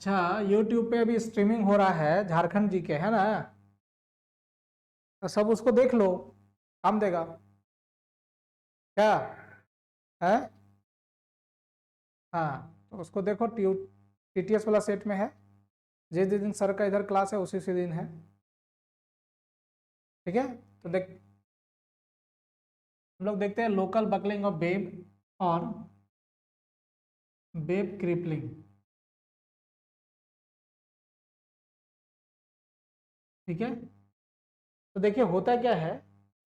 अच्छा, YouTube पे अभी स्ट्रीमिंग हो रहा है झारखंड जी के, है ना? तो सब उसको देख लो, काम देगा क्या है। हाँ, तो उसको देखो, TTS वाला सेट में है। जिस दिन सर का इधर क्लास है उसी से दिन है, ठीक है। तो देख, हम लोग देखते हैं लोकल बकलिंग ऑफ बेब और बेब क्रिपलिंग, ठीक है। तो देखिए होता क्या है,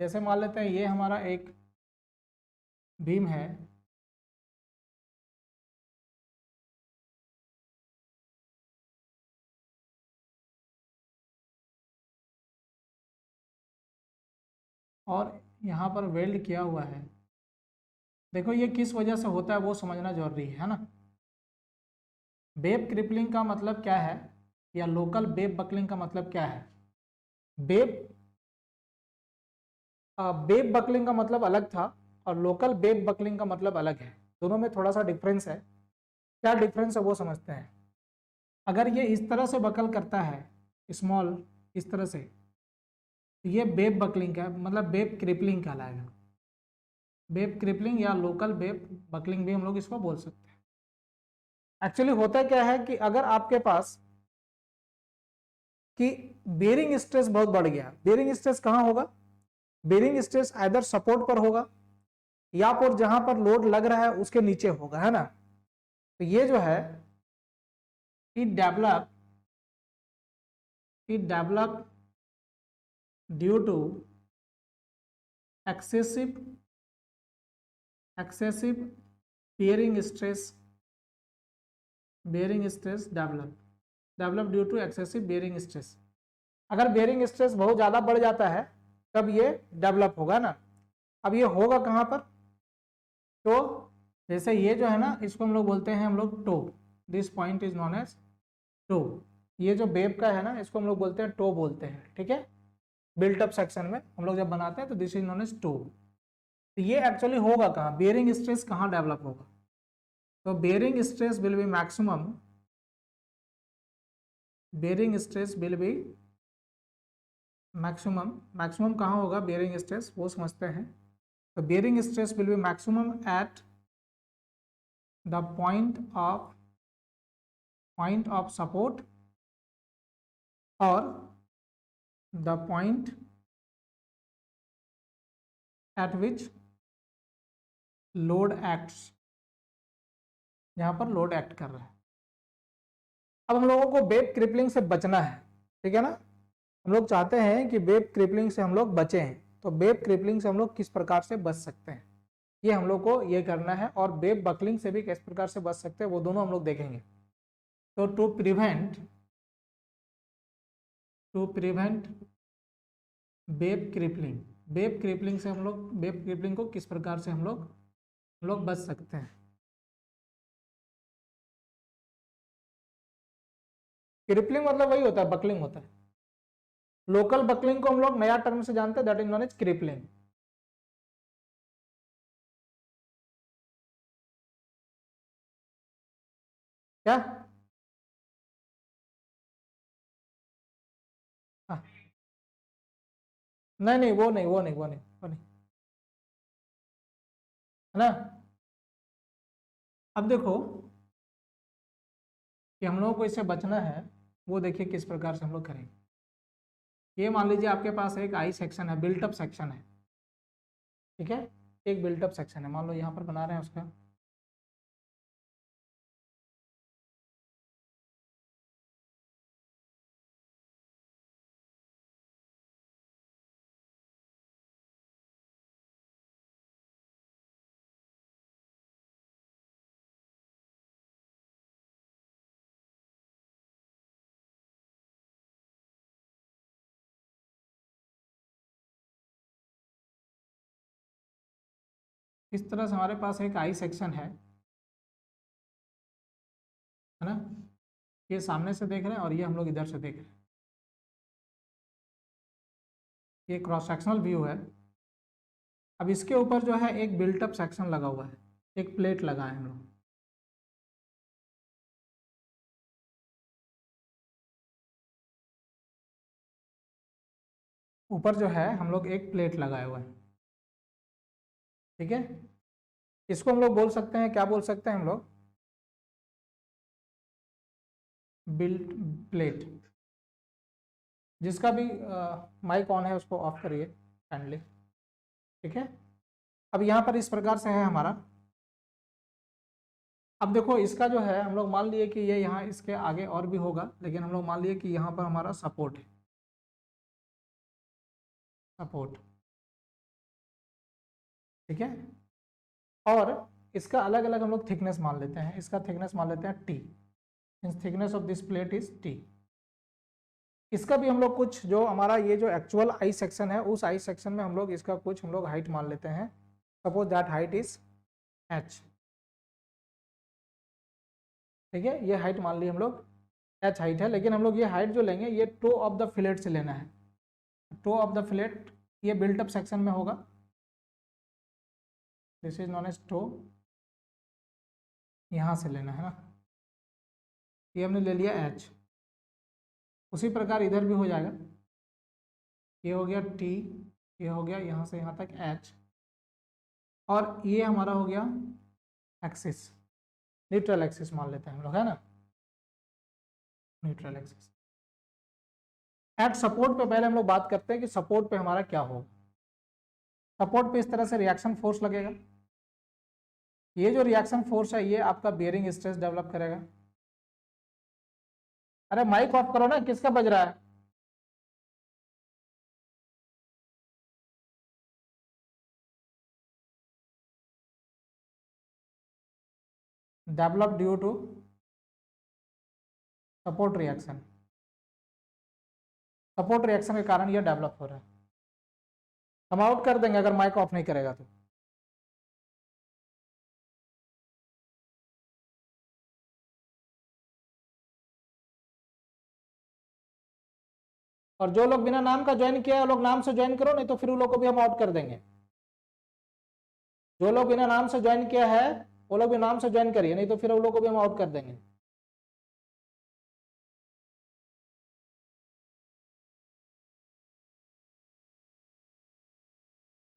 जैसे मान लेते हैं ये हमारा एक बीम है, और यहाँ पर वेल्ड किया हुआ है। देखो ये किस वजह से होता है वो समझना जरूरी है ना। बेब क्रिपलिंग का मतलब क्या है, या लोकल बेब बकलिंग का मतलब क्या है। बेब बेब बकलिंग का मतलब अलग था और लोकल बेब बकलिंग का मतलब अलग है। दोनों में थोड़ा सा डिफरेंस है। क्या डिफरेंस है वो समझते हैं। अगर ये इस तरह से बकल करता है, स्मॉल इस तरह से, तो ये बेब बकलिंग का मतलब बेब क्रिपलिंग कहलाएगा। बेब क्रिपलिंग या लोकल बेब बकलिंग भी हम लोग इसको बोल सकते हैं। एक्चुअली होता क्या है कि अगर आपके पास कि बेरिंग स्ट्रेस बहुत बढ़ गया, बेरिंग स्ट्रेस कहां होगा, बेरिंग स्ट्रेस आइदर सपोर्ट पर होगा या फिर जहां पर लोड लग रहा है उसके नीचे होगा, है ना। तो ये जो है it develop due to excessive bearing stress, develop due to excessive bearing stress. अगर बेरिंग स्ट्रेस बहुत ज्यादा बढ़ जाता है तब ये डेवलप होगा ना। अब ये होगा कहां पर, तो जैसे ये जो है ना इसको हम लोग बोलते हैं हम लोग toe, this point is known as toe. ये जो बेब का है ना इसको हम लोग बोलते हैं टो बोलते हैं, ठीक है। बिल्ट अप सेक्शन में हम लोग जब बनाते हैं तो this is known as toe. तो ये एक्चुअली होगा कहाँ, बेरिंग स्ट्रेस कहाँ डेवलप होगा, तो bearing stress will be maximum, bearing stress will be maximum कहाँ होगा बेरिंग स्ट्रेस वो समझते हैं। तो bearing stress will be maximum at the point of support और the point at which load acts, जहां पर लोड एक्ट कर रहा है। अब हम लोगों को वेब क्रिपलिंग से बचना है, ठीक है ना। हम लोग चाहते हैं कि वेब क्रिपलिंग से हम लोग बचे हैं, तो वेब क्रिपलिंग से हम लोग किस प्रकार से बच सकते हैं ये हम लोग को ये करना है, और वेब बकलिंग से भी किस प्रकार से बच सकते हैं वो दोनों हम लोग देखेंगे। तो टू प्रिवेंट वेब क्रिपलिंग से हम लोग वेब क्रिपलिंग को किस प्रकार से हम लोग बच सकते हैं। क्रिपलिंग मतलब वही होता है, बकलिंग होता है। लोकल बकलिंग को हम लोग नया टर्म से जानते हैं, that is known as crippling. क्या हाँ, नहीं नहीं वो नहीं है ना। अब देखो कि हम लोगों को इससे बचना है, वो देखिए किस प्रकार से हम लोग करेंगे। ये मान लीजिए आपके पास एक आई सेक्शन है, बिल्टअप सेक्शन है, ठीक है। एक बिल्टअप सेक्शन है, मान लो यहाँ पर बना रहे हैं उसका। इस तरह से हमारे पास एक आई सेक्शन है ना। ये सामने से देख रहे हैं और ये हम लोग इधर से देख रहे हैं। ये क्रॉस सेक्शनल व्यू है। अब इसके ऊपर जो है एक बिल्टअप सेक्शन लगा हुआ है, एक प्लेट लगा है हम लोग। ऊपर जो है हम लोग एक प्लेट लगाए हुए हैं, ठीक है। इसको हम लोग बोल सकते हैं, क्या बोल सकते हैं हम लोग, बिल्ट प्लेट। जिसका भी माइक ऑन है उसको ऑफ करिए काइंडली, ठीक है। अब यहाँ पर इस प्रकार से है हमारा। अब देखो इसका जो है हम लोग मान लिए कि ये यहाँ इसके आगे और भी होगा, लेकिन हम लोग मान लिए कि यहाँ पर हमारा सपोर्ट है, सपोर्ट, ठीक है। और इसका अलग अलग हम लोग थिकनेस मान लेते हैं। इसका थिकनेस मान लेते हैं T, means thickness of this plate is T. इसका भी हम लोग कुछ, जो हमारा ये जो एक्चुअल आई सेक्शन है, उस आई सेक्शन में हम लोग इसका कुछ हम लोग हाइट मान लेते हैं। Suppose that height is H, ठीक है। ये हाइट मान ली हम लोग एच हाइट है, लेकिन हम लोग ये हाइट जो लेंगे ये टो ऑफ द फिलेट से लेना है। टो ऑफ द फिलेट ये बिल्टअप सेक्शन में होगा, this is known as toe, यहाँ से लेना है ना। ये हमने ले लिया एच। उसी प्रकार इधर भी हो जाएगा, ये हो गया टी, ये हो गया यहाँ से यहाँ तक एच, और ये हमारा हो गया एक्सिस, न्यूट्रल एक्सिस मान लेते हैं हम लोग, है ना, न्यूट्रल एक्सिस। एट सपोर्ट पे पहले हम लोग बात करते हैं कि सपोर्ट पे हमारा क्या होगा। सपोर्ट पे इस तरह से रिएक्शन फोर्स लगेगा। ये जो रिएक्शन फोर्स है ये आपका बेयरिंग स्ट्रेस डेवलप करेगा। अरे माइक ऑफ करो ना, किसका बज रहा है। Develop due to support reaction, support reaction के कारण ये डेवलप हो रहा है। हम आउट कर देंगे अगर माइक ऑफ नहीं करेगा तो। और जो लोग बिना नाम का ज्वाइन किया है लोग नाम से ज्वाइन करो, नहीं तो फिर उन लोग को भी हम आउट कर देंगे। जो लोग बिना नाम से ज्वाइन किया है वो लोग भी नाम से ज्वाइन करिए, नहीं तो फिर उन लोग को भी हम आउट कर देंगे।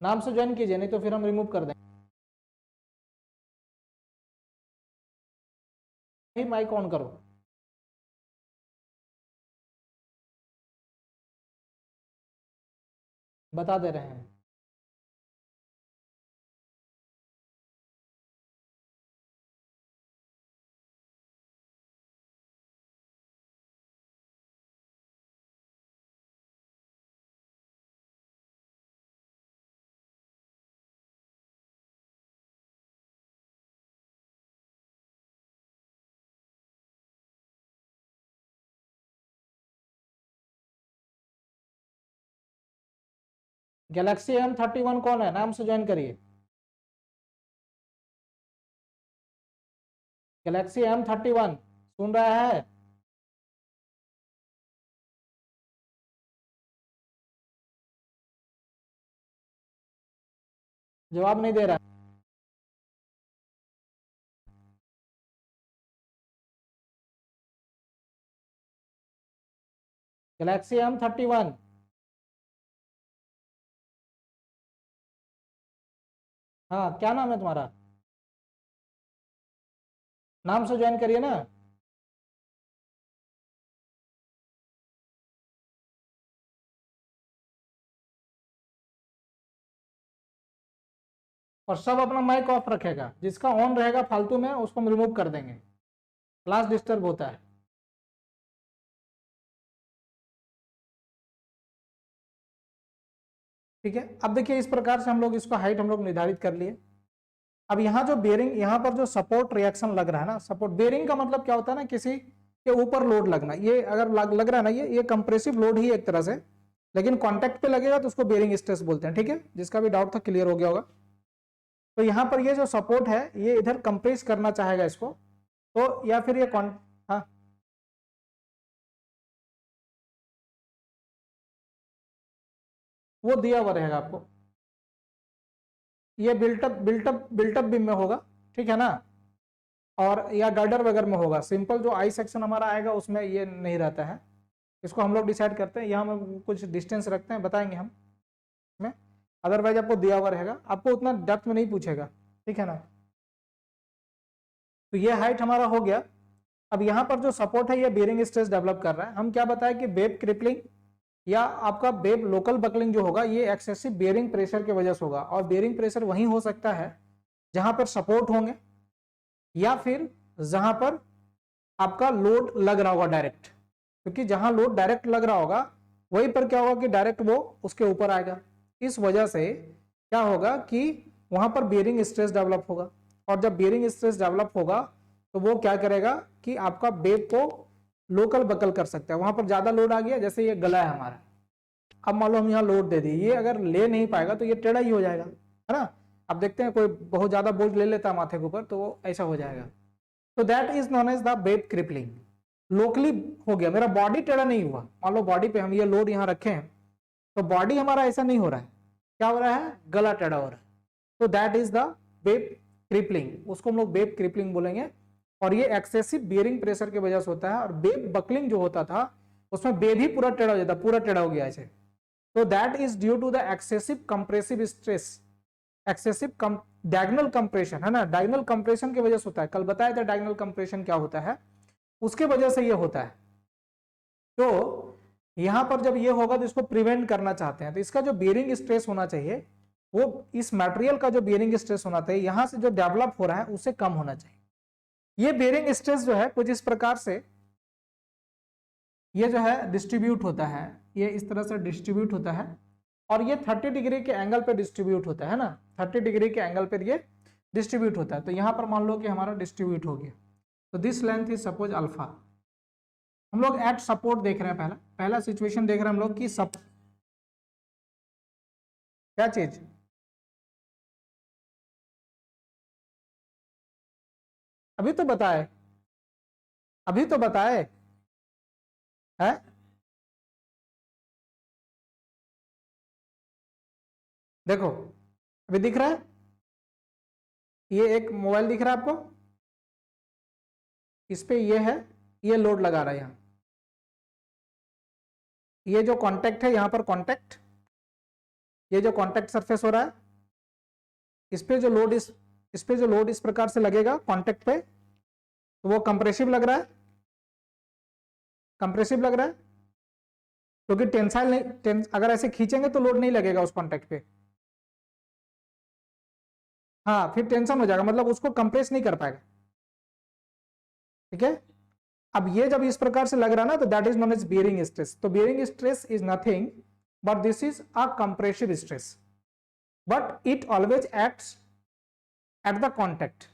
नाम से ज्वाइन कीजिए, नहीं तो फिर हम रिमूव कर देंगे। माइक ऑन करो। बता दे रहे हैं। गैलेक्सी M31 कौन है, नाम से ज्वाइन करिए। गैलेक्सी M31 सुन रहा है। जवाब नहीं दे रहा। गैलेक्सी M31, हाँ क्या नाम है तुम्हारा, नाम से ज्वाइन करिए ना। और सब अपना माइक ऑफ रखेगा, जिसका ऑन रहेगा फालतू में उसको हम रिमूव कर देंगे, क्लास डिस्टर्ब होता है। ठीक है। अब देखिए इस प्रकार से हम लोग इसको हाइट हम लोग निर्धारित कर लिए। अब यहाँ जो बेरिंग, यहाँ पर जो सपोर्ट रिएक्शन लग रहा है ना, सपोर्ट बेरिंग का मतलब क्या होता है ना, किसी के ऊपर लोड लगना। ये अगर लग रहा है ना, ये कंप्रेसिव लोड ही एक तरह से, लेकिन कांटेक्ट पे लगेगा तो उसको बेरिंग स्ट्रेस बोलते हैं। ठीक है, जिसका भी डाउट था क्लियर हो गया होगा। तो यहाँ पर ये जो सपोर्ट है ये इधर कंप्रेस करना चाहेगा इसको, तो या फिर ये हाँ वो दिया हुआ रहेगा आपको, ये बिल्टअप बिल्टअप बिल्टअप बीम में होगा, ठीक है ना, और या गर्डर वगैरह में होगा। सिंपल जो आई सेक्शन हमारा आएगा उसमें ये नहीं रहता है। इसको हम लोग डिसाइड करते हैं, यहाँ हम कुछ डिस्टेंस रखते हैं, बताएंगे हम में, अदरवाइज आपको दिया हुआ रहेगा, आपको उतना डेप्थ में नहीं पूछेगा, ठीक है ना। तो ये हाइट हमारा हो गया। अब यहाँ पर जो सपोर्ट है ये बेरिंग स्ट्रेस डेवलप कर रहा है। हम क्या बताएं कि वेब क्रिपलिंग या आपका वेब लोकल बकलिंग जो होगा ये एक्सेसिव बेरिंग प्रेशर की वजह से होगा, और बेरिंग प्रेशर वहीं हो सकता है जहां पर सपोर्ट होंगे या फिर जहां पर आपका लोड लग रहा होगा डायरेक्ट, क्योंकि जहां लोड डायरेक्ट लग रहा होगा वहीं पर क्या होगा कि डायरेक्ट वो उसके ऊपर आएगा। इस वजह से क्या होगा कि वहां पर बेरिंग स्ट्रेस डेवलप होगा, और जब बेरिंग स्ट्रेस डेवलप होगा तो वो क्या करेगा कि आपका वेब को लोकल बकल कर सकता है। वहां पर ज्यादा लोड आ गया, जैसे ये गला है हमारा, अब मान लो हम यहाँ लोड दे दिए, ये अगर ले नहीं पाएगा तो ये टेढ़ा ही हो जाएगा, है ना। अब देखते हैं कोई बहुत ज्यादा बोझ ले लेता है माथे के ऊपर तो वो ऐसा हो जाएगा। तो that is known as the web crippling. Locally हो गया, मेरा बॉडी टेढ़ा नहीं हुआ, मान लो बॉडी पे हम ये लोड यहाँ रखे हैं तो बॉडी हमारा ऐसा नहीं हो रहा है, क्या हो रहा है, गला टेढ़ा हो रहा है। तो that is the web crippling, उसको हम लोग वेब क्रिपलिंग बोलेंगे। और ये एक्सेसिव बेरिंग प्रेशर की वजह से होता है। और वेब बकलिंग जो होता था उसमें वेब ही पूरा टेढ़ा हो जाता, पूरा टेढ़ा हो गया ऐसे। तो that is due to the excessive compressive stress, excessive diagonal compression, है ना, डायगोनल कंप्रेशन की वजह से होता है। कल बताया था डायगोनल कंप्रेशन क्या होता है, उसके वजह से ये होता है। तो यहां पर जब ये होगा तो इसको प्रिवेंट करना चाहते हैं, तो इसका जो बेरिंग स्ट्रेस होना चाहिए वो इस मटेरियल का जो बेरिंग स्ट्रेस होना चाहिए यहां से जो डेवलप हो रहा है उससे कम होना चाहिए। ये बेरिंग स्ट्रेस जो है कुछ इस प्रकार से ये जो है डिस्ट्रीब्यूट होता है, ये इस तरह से डिस्ट्रीब्यूट होता है, और ये 30 डिग्री के एंगल पे डिस्ट्रीब्यूट होता है ना, 30 डिग्री के एंगल पे ये डिस्ट्रीब्यूट होता है। तो यहां पर मान लो कि हमारा डिस्ट्रीब्यूट हो गया, तो this length is suppose alpha. हम लोग एट सपोर्ट देख रहे हैं, पहला पहला सिचुएशन देख रहे हैं हम लोग कि क्या चीज, अभी तो बताए, अभी तो बताए है। देखो अभी दिख रहा है, ये एक मोबाइल दिख रहा है आपको, इस पे ये है, ये लोड लगा रहा है यहाँ, ये जो कांटेक्ट है यहाँ पर कांटेक्ट, ये जो कांटेक्ट सरफेस हो रहा है, इस पे जो लोड इस पे जो लोड इस प्रकार से लगेगा कांटेक्ट पे, तो वो कंप्रेसिव लग रहा है, कंप्रेसिव लग रहा है, क्योंकि टेंसाइल नहीं, अगर ऐसे खींचेंगे तो लोड नहीं लगेगा उस कांटेक्ट पे, हाँ फिर टेंशन हो जाएगा, मतलब उसको कंप्रेस नहीं कर पाएगा, ठीक है। अब ये जब इस प्रकार से लग रहा है ना, तो that is known as bearing stress. तो bearing stress is nothing but this is a compressive stress, but it always acts at the contact.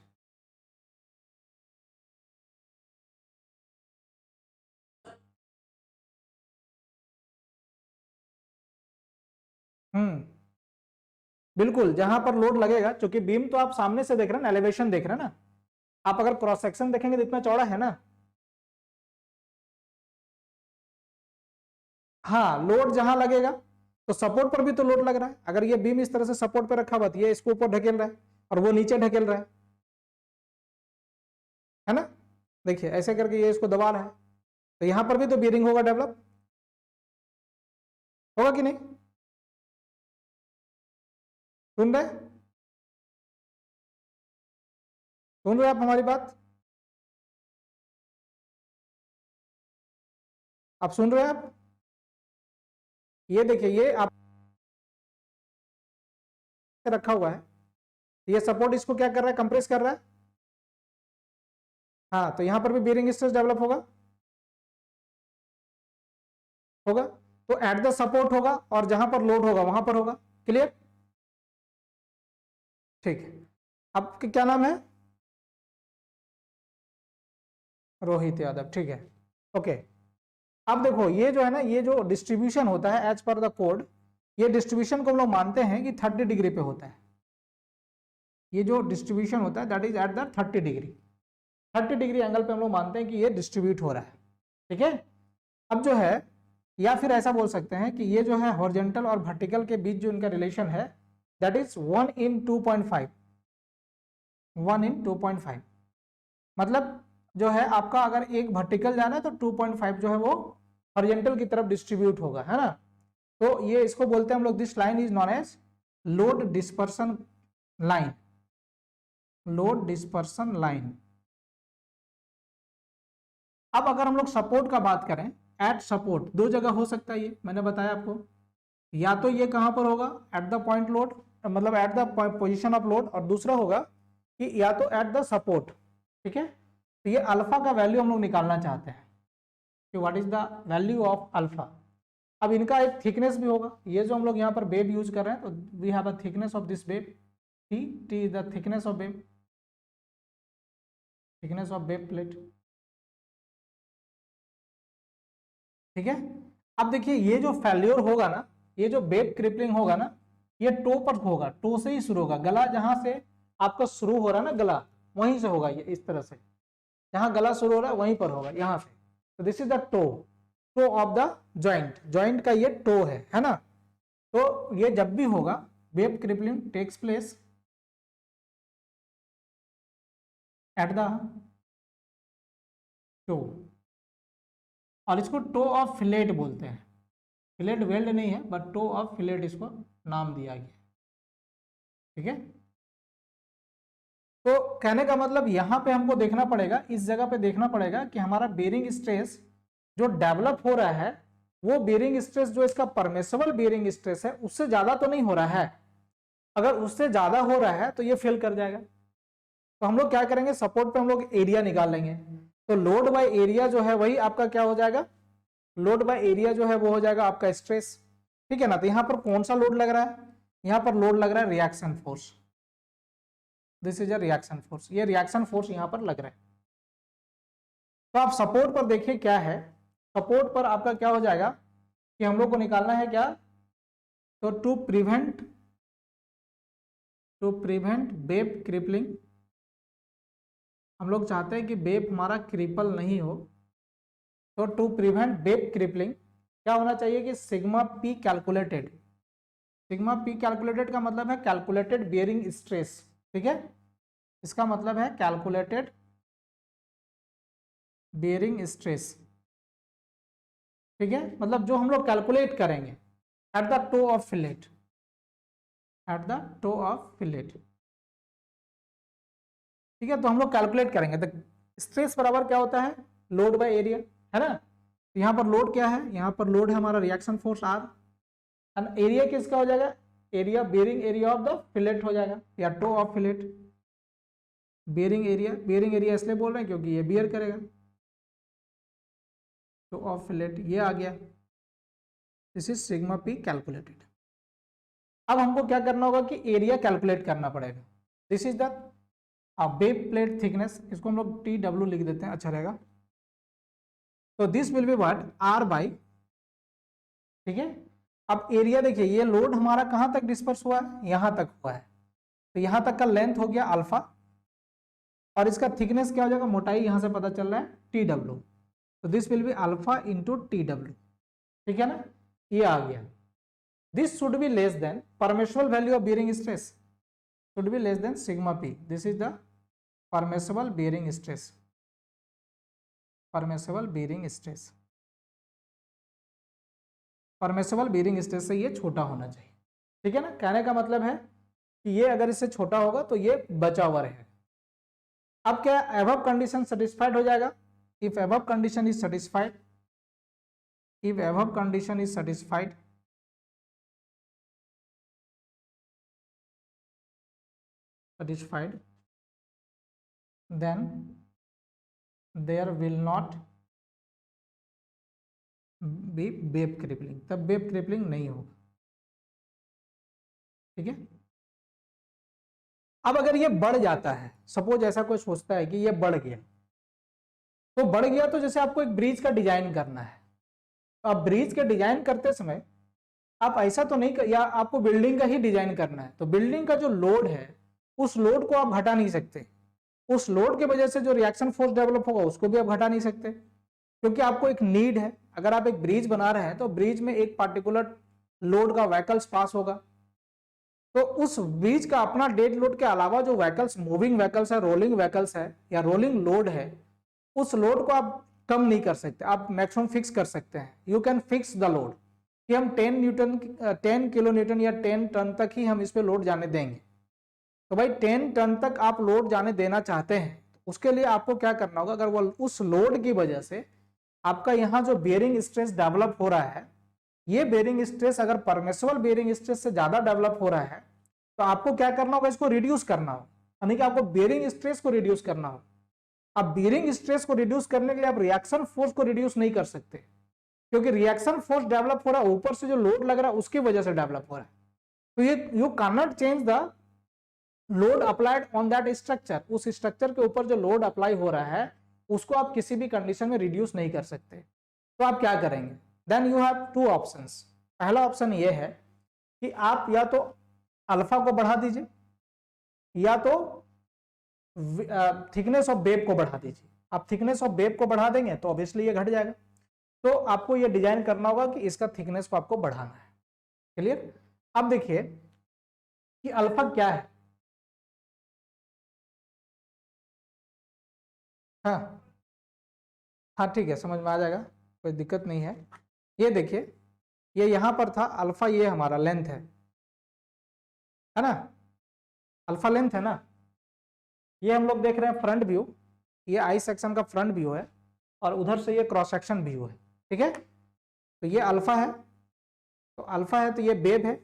बिल्कुल, जहां पर लोड लगेगा, क्योंकि बीम तो आप सामने से देख रहे हैं ना, एलिवेशन देख रहे हैं ना, आप अगर क्रॉस सेक्शन देखेंगे तो इतना चौड़ा है ना, हाँ लोड जहां लगेगा तो सपोर्ट पर भी तो लोड लग रहा है। अगर ये बीम इस तरह से सपोर्ट पर रखा हुआ तो ये इसको ऊपर ढकेल रहा है और वो नीचे ढकेल रहा है ना, देखिए ऐसे करके ये इसको दबा रहा है, तो यहां पर भी तो बेरिंग होगा, डेवलप होगा कि नहीं, सुन रहे, सुन रहे आप हमारी बात, आप सुन रहे हैं आप, ये देखिए ये आप रखा हुआ है, ये सपोर्ट इसको क्या कर रहा है, कंप्रेस कर रहा है, हाँ तो यहां पर भी बेरिंग स्ट्रेस डेवलप होगा, होगा, तो एट द सपोर्ट होगा और जहां पर लोड होगा वहां पर होगा, क्लियर, ठीक है। आपके क्या नाम है, रोहित यादव, ठीक है, ओके। अब देखो ये जो है ना, ये जो डिस्ट्रीब्यूशन होता है एज पर द कोड, ये डिस्ट्रीब्यूशन को हम लोग मानते हैं कि 30 डिग्री पे होता है, ये जो डिस्ट्रीब्यूशन होता है that is at the 30 degree, 30 degree angle पे हम लोग मानते हैं कि ये डिस्ट्रीब्यूट हो रहा है, ठीक है। अब जो है, या फिर ऐसा बोल सकते हैं कि ये जो है हॉरिजॉन्टल और वर्टिकल के बीच जो इनका रिलेशन है दैट इज 1:2.5, 1:2.5, मतलब जो है आपका अगर एक वर्टिकल जाना है तो 2.5 जो है वो हॉरिजॉन्टल की तरफ डिस्ट्रीब्यूट होगा, है ना। तो ये इसको बोलते हैं हम लोग, this line is known as load dispersion line, load dispersion line. अब अगर हम लोग सपोर्ट का बात करें, एट सपोर्ट दो जगह हो सकता है, ये मैंने बताया आपको, या तो ये कहां पर होगा एट द पॉइंट लोड, मतलब at the position of load, और दूसरा होगा कि या तो एट द सपोर्ट, ठीक है। तो ये अल्फा का वैल्यू हम लोग निकालना चाहते हैं कि what is the value of alpha. अब इनका एक थिकनेस भी होगा, ये जो हम लोग यहाँ पर बेब यूज कर रहे हैं, तो we have a thickness of this web, T is the thickness of web, thickness of web plate, ठीक है। अब देखिए ये जो फेल्योर होगा ना, ये जो बेब क्रिपलिंग होगा ना, ये टो पर होगा, टो से ही शुरू होगा, गला जहां से आपका शुरू हो रहा है ना, गला वहीं से होगा, ये इस तरह से, जहां गला शुरू हो रहा है वहीं पर होगा, यहां से। तो this is the toe, toe of the joint, joint का ये टो है ना। तो ये जब भी होगा web crippling takes place at the toe, और इसको टो ऑफ फिलेट बोलते हैं, फिलेट वेल्ड नहीं है बट टो ऑफ फिलेट इसको नाम दिया गया, ठीक है। तो कहने का मतलब यहां पे हमको देखना पड़ेगा, इस जगह पे देखना पड़ेगा कि हमारा बेरिंग स्ट्रेस जो डेवलप हो रहा है, वो बेरिंग स्ट्रेस जो इसका परमिसिबल बेरिंग स्ट्रेस है उससे ज्यादा तो नहीं हो रहा है। अगर उससे ज्यादा हो रहा है तो ये फेल कर जाएगा। तो हम लोग क्या करेंगे, सपोर्ट पे हम लोग एरिया निकाल लेंगे। तो लोड बाय एरिया जो है वही आपका क्या हो जाएगा, लोड बाय एरिया जो है वो हो जाएगा आपका स्ट्रेस, ठीक है ना। तो यहां पर कौन सा लोड लग रहा है, यहां पर लोड लग रहा है reaction force, this is a reaction force, ये रिएक्शन फोर्स यहां पर लग रहा है। तो आप सपोर्ट पर देखिए क्या है, सपोर्ट पर आपका क्या हो जाएगा कि हम लोग को निकालना है क्या, तो टू प्रिवेंट बेब क्रिपलिंग, हम लोग चाहते हैं कि बेब हमारा क्रिपल नहीं हो। तो टू प्रिवेंट बेब क्रिपलिंग क्या होना चाहिए कि sigma P calculated, sigma P calculated का मतलब है कैलकुलेटेड बेयरिंग स्ट्रेस, ठीक है। इसका मतलब है कैलकुलेटेड बेयरिंग स्ट्रेस, ठीक है। मतलब जो हम लोग कैलकुलेट करेंगे eight the to of fillet, eight the to of fillet, ठीक है। तो हम लोग कैलकुलेट करेंगे, तो स्ट्रेस बराबर क्या होता है, लोड बाय एरिया, है ना। तो यहाँ पर लोड क्या है, यहाँ पर लोड है हमारा reaction force R, and area किसका हो जाएगा, area bearing area of the fillet हो जाएगा, या toe of fillet, bearing area इसलिए बोल रहे हैं क्योंकि ये बियर करेगा, टो ऑफ फिलेट ये आ गया, this is sigma P calculated. अब हमको क्या करना होगा कि एरिया कैलकुलेट करना पड़ेगा, this is the web plate thickness, इसको हम लोग टी डब्ल्यू लिख देते हैं, अच्छा रहेगा। तो this will be what R by, ठीक है। अब एरिया देखिए, ये लोड हमारा कहां तक डिस्पर्स हुआ है, यहां तक हुआ है, तो यहां तक का लेंथ हो गया अल्फा, और इसका थिकनेस क्या हो जाएगा, मोटाई यहां से पता चल रहा है टी डब्ल्यू, तो this will be alpha into T W, ठीक है ना, ये आ गया। This should be less then permissible value of bearing stress, should be less than sigma P, this is the permissible bearing stress, permissible bearing stress, permissible bearing stress से ये छोटा होना चाहिए, ठीक है ना। कहने का मतलब है कि ये अगर इससे छोटा होगा तो ये बचा हुआ रहेगा। अब क्या एबव कंडीशन सेटिस्फाइड हो जाएगा, if above condition is satisfied, if above condition is satisfied, satisfied, then there will not be web crippling, तब वेब क्रिपलिंग नहीं होगा, ठीक है। अब अगर ये बढ़ जाता है, सपोज ऐसा कोई सोचता है कि ये बढ़ गया, तो बढ़ गया तो जैसे आपको एक ब्रिज का डिजाइन करना है, तो आप ब्रिज के डिजाइन करते समय आप ऐसा तो नहीं या आपको बिल्डिंग का ही डिजाइन करना है, तो बिल्डिंग का जो लोड है उस लोड को आप घटा नहीं सकते, उस लोड की वजह से जो रिएक्शन फोर्स डेवलप होगा उसको भी आप घटा नहीं सकते, क्योंकि आपको एक नीड है। अगर आप एक ब्रिज बना रहे हैं तो ब्रिज में एक पार्टिकुलर लोड का व्हीकल्स पास होगा, तो उस ब्रिज का अपना डेड लोड के अलावा जो व्हीकल्स, मूविंग व्हीकल्स है, रोलिंग व्हीकल्स है या रोलिंग लोड है, उस लोड को आप कम नहीं कर सकते, आप मैक्सिमम फिक्स कर सकते हैं। You can fix the load कि हम 10 किलो न्यूटन या 10 टन तक ही हम इस पे लोड जाने देंगे। तो भाई 10 टन तक आप लोड जाने देना चाहते हैं, उसके लिए आपको क्या करना होगा, अगर वो उस लोड की वजह से आपका यहाँ जो बेयरिंग स्ट्रेस डेवलप हो रहा है, ये बेयरिंग स्ट्रेस अगर परमिसिबल बेयरिंग स्ट्रेस से ज्यादा डेवलप हो रहा है, तो आपको क्या करना होगा, इसको रिड्यूस करना होगा, यानी कि आपको बेयरिंग स्ट्रेस को रिड्यूस करना होगा। अब बेयरिंग स्ट्रेस को रिड्यूस करने के लिए आप रिएक्शन फोर्स को रिड्यूस नहीं कर सकते, क्योंकि रिएक्शन फोर्स डेवलप हो रहा है, ऊपर से जो लोड लग रहा है उसकी वजह से डेवलप हो रहा है। तो ये you can not change the load applied on that structure, उस स्ट्रक्चर के ऊपर जो लोड अप्लाई हो रहा है उसको आप किसी भी कंडीशन में रिड्यूस नहीं कर सकते। तो आप क्या करेंगे, then you have two options. पहला ऑप्शन ये है कि आप या तो अल्फा को बढ़ा दीजिए या तो थिकनेस ऑफ वेब को बढ़ा दीजिए। आप थिकनेस ऑफ वेब को बढ़ा देंगे तो ऑब्वियसली ये घट जाएगा, तो आपको ये डिजाइन करना होगा कि इसका थिकनेस को आपको बढ़ाना है। क्लियर। अब देखिए कि अल्फा क्या है। हाँ हाँ ठीक है, समझ में आ जाएगा, कोई दिक्कत नहीं है। ये देखिए, ये यहां पर था अल्फा, ये हमारा लेंथ है ना, अल्फा लेंथ है ना। ये हम लोग देख रहे हैं फ्रंट व्यू, ये आई सेक्शन का फ्रंट व्यू है, और उधर से ये क्रॉस सेक्शन व्यू है। ठीक है, तो ये अल्फा है, तो अल्फा है तो ये बेब है,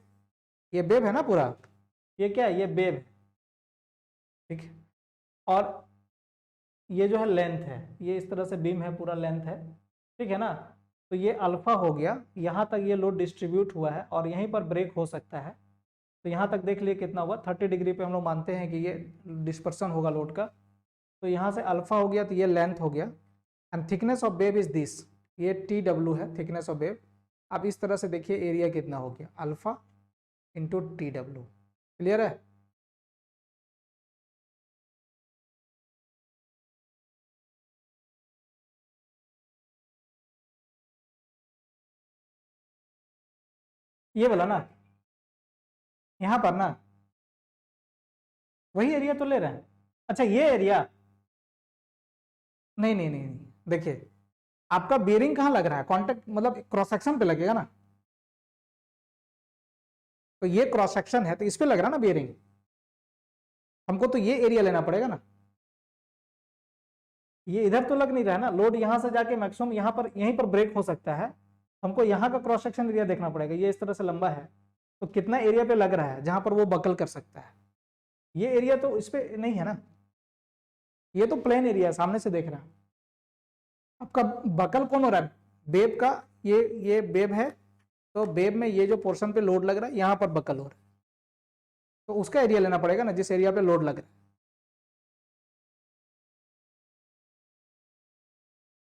ये बेब है ना पूरा, ये क्या है, ये बेब है। ठीक है, और ये जो है लेंथ है, ये इस तरह से बीम है, पूरा लेंथ है। ठीक है ना, तो ये अल्फा हो गया, यहाँ तक ये लोड डिस्ट्रीब्यूट हुआ है और यहीं पर ब्रेक हो सकता है। तो यहाँ तक देख लिए कितना हुआ, 30 डिग्री पे हम लोग मानते हैं कि ये डिस्पर्सन होगा लोड का। तो यहाँ से अल्फा हो गया, तो ये लेंथ हो गया, and thickness of wave is this, ये TW है थिकनेस ऑफ वेव। अब इस तरह से देखिए एरिया कितना हो गया, अल्फा इंटू TW। क्लियर है। ये बोला ना, यहाँ पर ना वही एरिया तो ले रहे हैं। अच्छा ये एरिया, नहीं नहीं नहीं नहीं, देखिए आपका बेरिंग कहाँ लग रहा है, कॉन्टेक्ट मतलब क्रॉस सेक्शन पे लगेगा ना, तो ये क्रॉस सेक्शन है तो इस पे लग रहा है ना बेरिंग, हमको तो ये एरिया लेना पड़ेगा ना। ये इधर तो लग नहीं रहा है ना, लोड यहां से जाके मैक्सिमम यहाँ पर यहीं पर ब्रेक हो सकता है, हमको यहाँ का क्रॉस सेक्शन एरिया देखना पड़ेगा। ये इस तरह से लंबा है, तो कितना एरिया पे लग रहा है जहां पर वो बकल कर सकता है, ये एरिया तो इस पे नहीं है ना, ये तो प्लेन एरिया है, सामने से देख रहा है। आपका बकल कौन हो रहा है, बेब का, ये बेब है, तो बेब में ये जो पोर्शन पे लोड लग रहा है यहाँ पर बकल हो रहा है, तो उसका एरिया लेना पड़ेगा ना जिस एरिया पे लोड लग रहा है।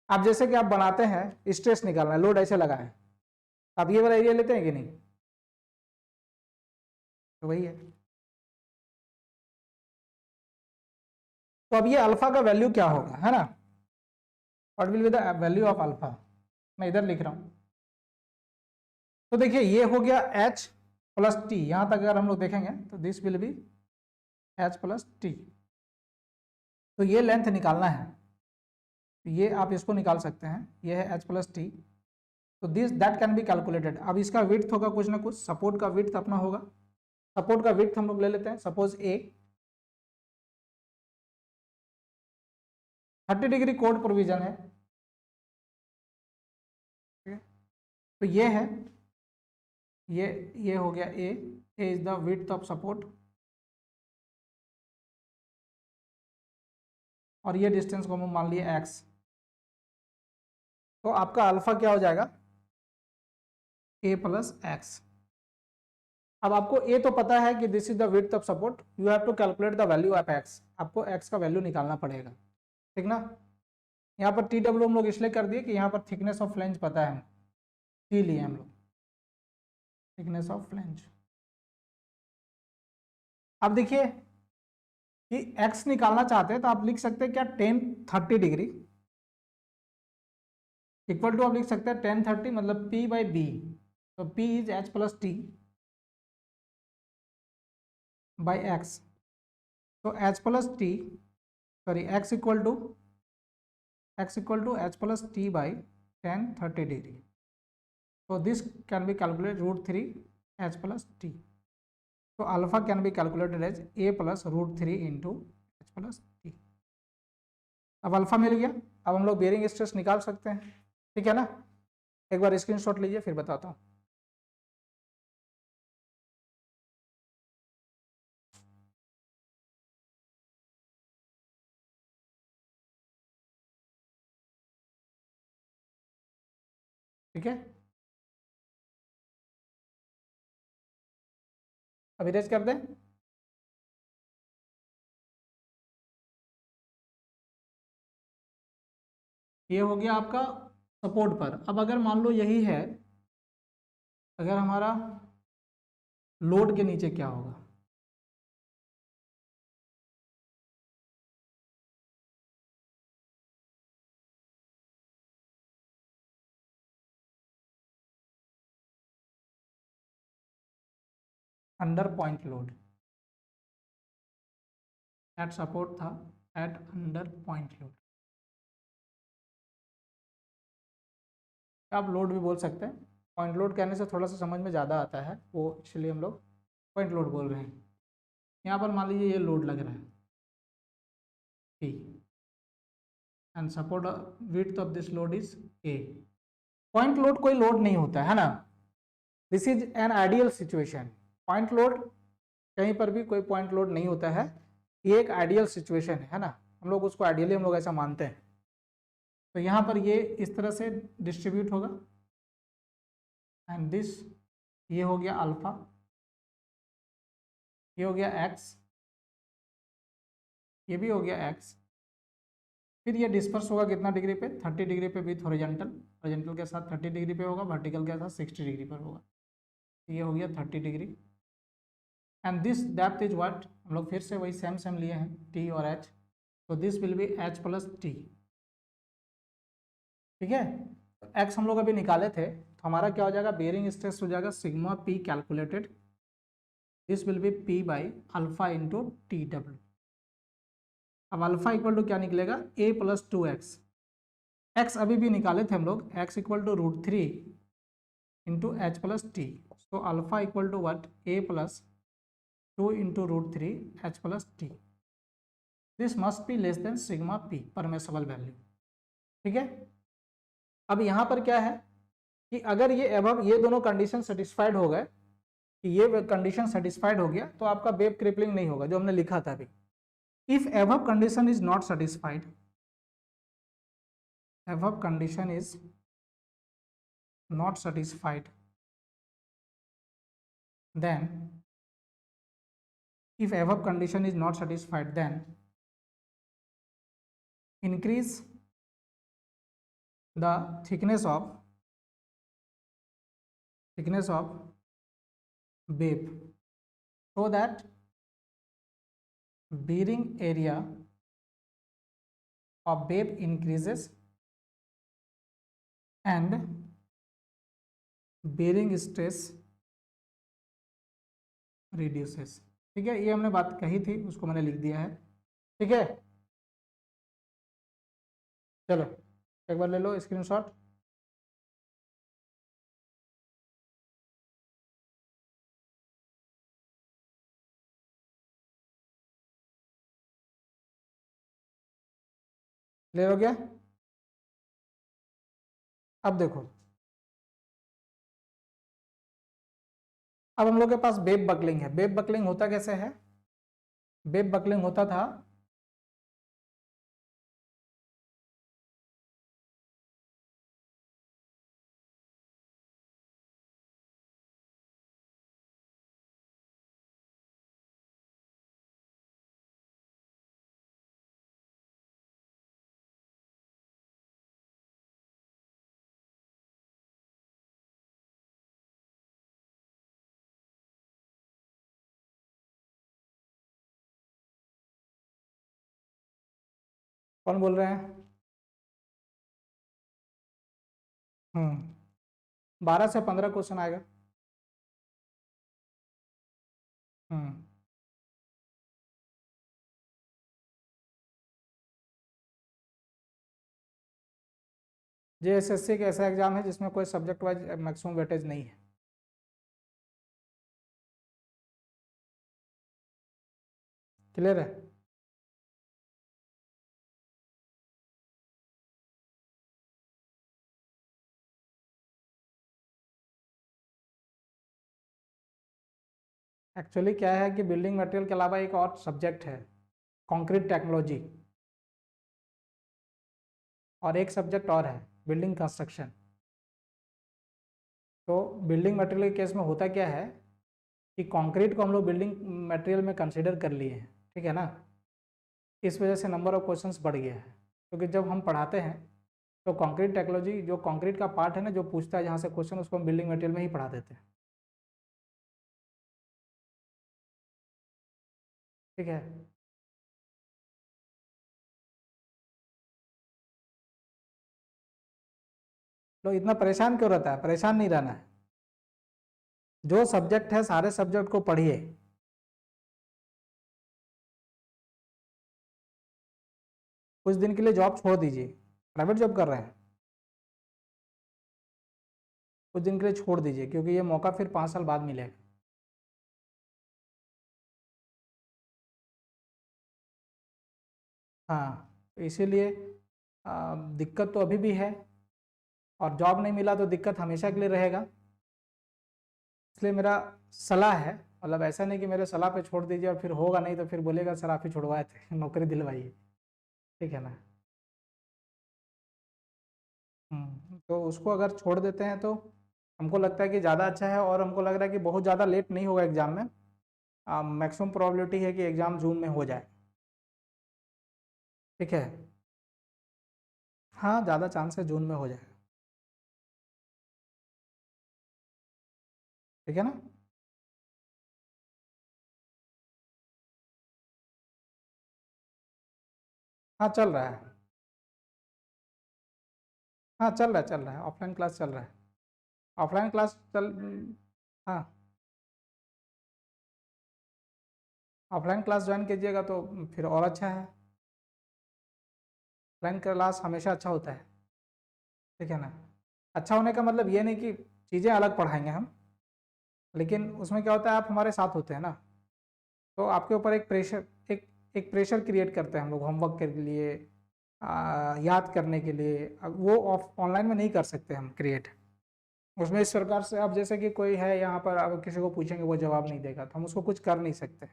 आप जैसे कि आप बनाते हैं स्ट्रेस निकालना है, लोड ऐसे लगा है, आप ये वाला एरिया लेते हैं कि नहीं, तो वही है। तो अब ये अल्फा का वैल्यू क्या होगा, है ना, what will be the value of alpha, मैं इधर लिख रहा हूं। तो देखिए ये हो गया H प्लस टी, यहां तक अगर हम लोग देखेंगे तो this will B H plus T. तो ये लेंथ निकालना है, तो ये आप इसको निकाल सकते हैं, ये है H प्लस टी। तो this that can be calculated. अब इसका विड्थ होगा कुछ ना कुछ, सपोर्ट का विड्थ अपना होगा, सपोर्ट का विड्थ हम लोग ले लेते हैं, suppose A 30 degree code provision है। तो ये है, ये हो गया A is the width of support, और ये डिस्टेंस को हम मान लिए x। तो आपका अल्फा क्या हो जाएगा, A प्लस एक्स। अब आपको A तो पता है कि this is the width of support, you have to calculate the value of x, आपको x का वैल्यू निकालना पड़ेगा। ठीक ना, यहाँ पर TW हम लोग इसलिए कर दिए कि यहाँ पर थिकनेस ऑफ फ्लेंज पता है, हम T लिए हम लोग, थिकनेस ऑफ फ्लेंज। अब देखिए कि x निकालना चाहते हैं तो आप लिख सकते हैं क्या, 10 30 डिग्री इक्वल टू, आप लिख सकते हैं 10 30 मतलब P/B, तो P is H plus T by x. तो H plus T, sorry x equal to x equal to h plus t by tan 30 degree. So this can be calculated root 3 h plus t. So alpha can be calculated as a plus root 3 into h plus t. अब alpha मिल गया, अब हम लोग bearing stress निकाल सकते हैं, ठीक है ना। एक बार स्क्रीनशॉट लीजिए फिर बताता हूँ। ठीक है, अब इरेज कर दें। ये हो गया आपका सपोर्ट पर। अब अगर मान लो यही है, अगर हमारा लोड के नीचे क्या होगा, under point load, eight support था, एट अंडर पॉइंट लोड, आप लोड भी बोल सकते हैं। पॉइंट लोड कहने से थोड़ा सा समझ में ज़्यादा आता है, वो इसलिए हम लोग पॉइंट लोड बोल रहे हैं। यहाँ पर मान लीजिए ये लोड लग रहा है P and support width of this load is A। Point load कोई लोड नहीं होता है ना, this is an ideal situation. Point load कहीं पर भी कोई पॉइंट लोड नहीं होता है, ये एक आइडियल सिचुएशन है ना, हम लोग उसको आइडियली हम लोग ऐसा मानते हैं। तो यहाँ पर ये इस तरह से डिस्ट्रीब्यूट होगा एंड दिस, ये हो गया अल्फा, ये हो गया एक्स, ये भी हो गया एक्स। फिर ये डिस्पर्स होगा कितना डिग्री पे, 30 डिग्री पे विथ हॉरिजॉन्टल, हॉरिजॉन्टल के साथ 30 डिग्री पे होगा, वर्टिकल के साथ 60 डिग्री पर होगा। ये हो गया 30 degree and this depth is what, हम लोग फिर से वही सेम सेम लिए हैं टी और एच, तो this will B H plus T. ठीक है, एक्स हम लोग अभी निकाले थे, तो हमारा क्या हो जाएगा, बेयरिंग स्ट्रेस हो जाएगा sigma P calculated, this will B P by alpha into T W. अब अल्फा इक्वल टू क्या निकलेगा, ए प्लस 2x, एक्स अभी भी निकाले थे हम लोग, x equal to root 3 into H plus T. So alpha equal to what, A plus 2 into root 3 H plus T. This must be less than sigma P permissible value. ठीक है, अब यहाँ पर क्या है कि अगर ये एबव ये दोनों कंडीशन सेटिस्फाइड हो गए, कि ये कंडीशन सेटिस्फाइड हो गया, तो आपका वेव क्रिपलिंग नहीं होगा जो हमने लिखा था अभी। If above condition is not satisfied, above condition is not satisfied, then if above condition is not satisfied, then increase the thickness of wave so that bearing area of wave increases and bearing stress reduces। ठीक है, ये हमने बात कही थी, उसको मैंने लिख दिया है। ठीक है, चलो एक बार ले लो स्क्रीनशॉट। क्लियर हो गया। अब देखो, अब हम लोग के पास वेव बकलिंग है। वेव बकलिंग होता कैसे है, वेव बकलिंग होता था, कौन बोल रहे हैं, 12 से 15 क्वेश्चन आएगा। हम्म JSSC का ऐसा एग्जाम है जिसमें कोई सब्जेक्ट वाइज मैक्सिमम वेटेज नहीं है। क्लियर है? एक्चुअली क्या है कि बिल्डिंग मटेरियल के अलावा एक और सब्जेक्ट है, कंक्रीट टेक्नोलॉजी, और एक सब्जेक्ट और है, बिल्डिंग कंस्ट्रक्शन। तो बिल्डिंग मटेरियल के केस में होता क्या है कि कंक्रीट को हम लोग बिल्डिंग मटेरियल में कंसीडर कर लिए हैं, ठीक है ना। इस वजह से नंबर ऑफ क्वेश्चंस बढ़ गया है, क्योंकि जब हम पढ़ाते हैं तो कंक्रीट टेक्नोलॉजी जो कंक्रीट का पार्ट है ना, जो पूछता है जहाँ से क्वेश्चन, उसको हम बिल्डिंग मटेरियल में ही पढ़ा देते हैं, ठीक है। तो इतना परेशान क्यों रहता है? परेशान नहीं रहना है। जो सब्जेक्ट है सारे सब्जेक्ट को पढ़िए। कुछ दिन के लिए जॉब छोड़ दीजिए, प्राइवेट जॉब कर रहे हैं, कुछ दिन के लिए छोड़ दीजिए, क्योंकि ये मौका फिर 5 साल बाद मिलेगा। हाँ, तो इसीलिए दिक्कत तो अभी भी है, और जॉब नहीं मिला तो दिक्कत हमेशा के लिए रहेगा। इसलिए मेरा सलाह है, मतलब ऐसा नहीं कि मेरे सलाह पे छोड़ दीजिए और फिर होगा नहीं तो फिर बोलेगा सर आप ही छुड़वाए थे नौकरी दिलवाइए, ठीक है ना। तो उसको अगर छोड़ देते हैं तो हमको लगता है कि ज़्यादा अच्छा है, और हमको लग रहा है कि बहुत ज़्यादा लेट नहीं होगा एग्ज़ाम में। मैक्सिमम प्रोबेबिलिटी है कि एग्ज़ाम जून में हो जाए, ठीक है। हाँ, ज़्यादा चांस है जून में हो जाए, ठीक है ना। हाँ, चल रहा है। हाँ, चल रहा है, चल रहा है, ऑफलाइन क्लास चल रहा है। ऑफलाइन क्लास चल हाँ, ऑफलाइन क्लास ज्वाइन कीजिएगा तो फिर और अच्छा है। ऑफलाइन क्लास हमेशा अच्छा होता है, ठीक है ना। अच्छा होने का मतलब ये नहीं कि चीज़ें अलग पढ़ाएंगे हम, लेकिन उसमें क्या होता है, आप हमारे साथ होते हैं ना, तो आपके ऊपर एक प्रेशर, एक प्रेशर क्रिएट करते हैं हम लोग होमवर्क के लिए, याद करने के लिए। अब वो ऑफ ऑनलाइन में नहीं कर सकते हम क्रिएट। उसमें इस प्रकार से, अब जैसे कि कोई है यहाँ पर, अब किसी को पूछेंगे वो जवाब नहीं देगा तो हम उसको कुछ कर नहीं सकते।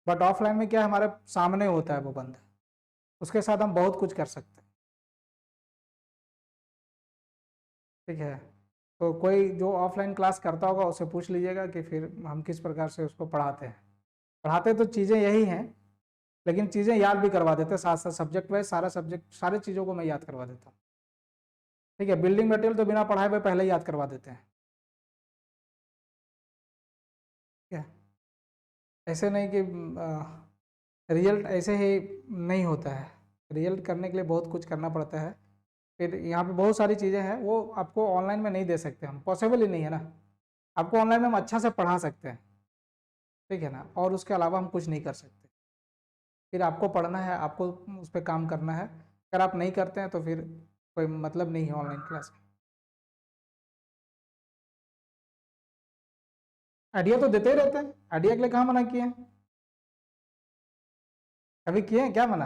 बट ऑफलाइन में क्या है, हमारे सामने होता है वो बंदा, उसके साथ हम बहुत कुछ कर सकते हैं, ठीक है। तो कोई जो ऑफलाइन क्लास करता होगा उससे पूछ लीजिएगा कि फिर हम किस प्रकार से उसको पढ़ाते हैं। पढ़ाते तो चीज़ें यही हैं, लेकिन चीज़ें याद भी करवा देते हैं साथ साथ, सब्जेक्ट वाइज सारा सब्जेक्ट सारी चीज़ों को मैं याद करवा देता हूँ, ठीक है। बिल्डिंग मटेरियल तो बिना पढ़ाए हुए पहले ही याद करवा देते हैं, ठीक है। ऐसे नहीं कि रिजल्ट ऐसे ही नहीं होता है, रिजल्ट करने के लिए बहुत कुछ करना पड़ता है। फिर यहाँ पे बहुत सारी चीज़ें हैं वो आपको ऑनलाइन में नहीं दे सकते हम, पॉसिबल ही नहीं है ना। आपको ऑनलाइन में हम अच्छा से पढ़ा सकते हैं, ठीक है ना, और उसके अलावा हम कुछ नहीं कर सकते। फिर आपको पढ़ना है, आपको उस पर काम करना है। अगर आप नहीं करते हैं तो फिर कोई मतलब नहीं है ऑनलाइन क्लास का। आइडिया तो देते ही रहते हैं, आइडिया के लिए कहाँ मना किए हैं? कभी किए हैं क्या मना?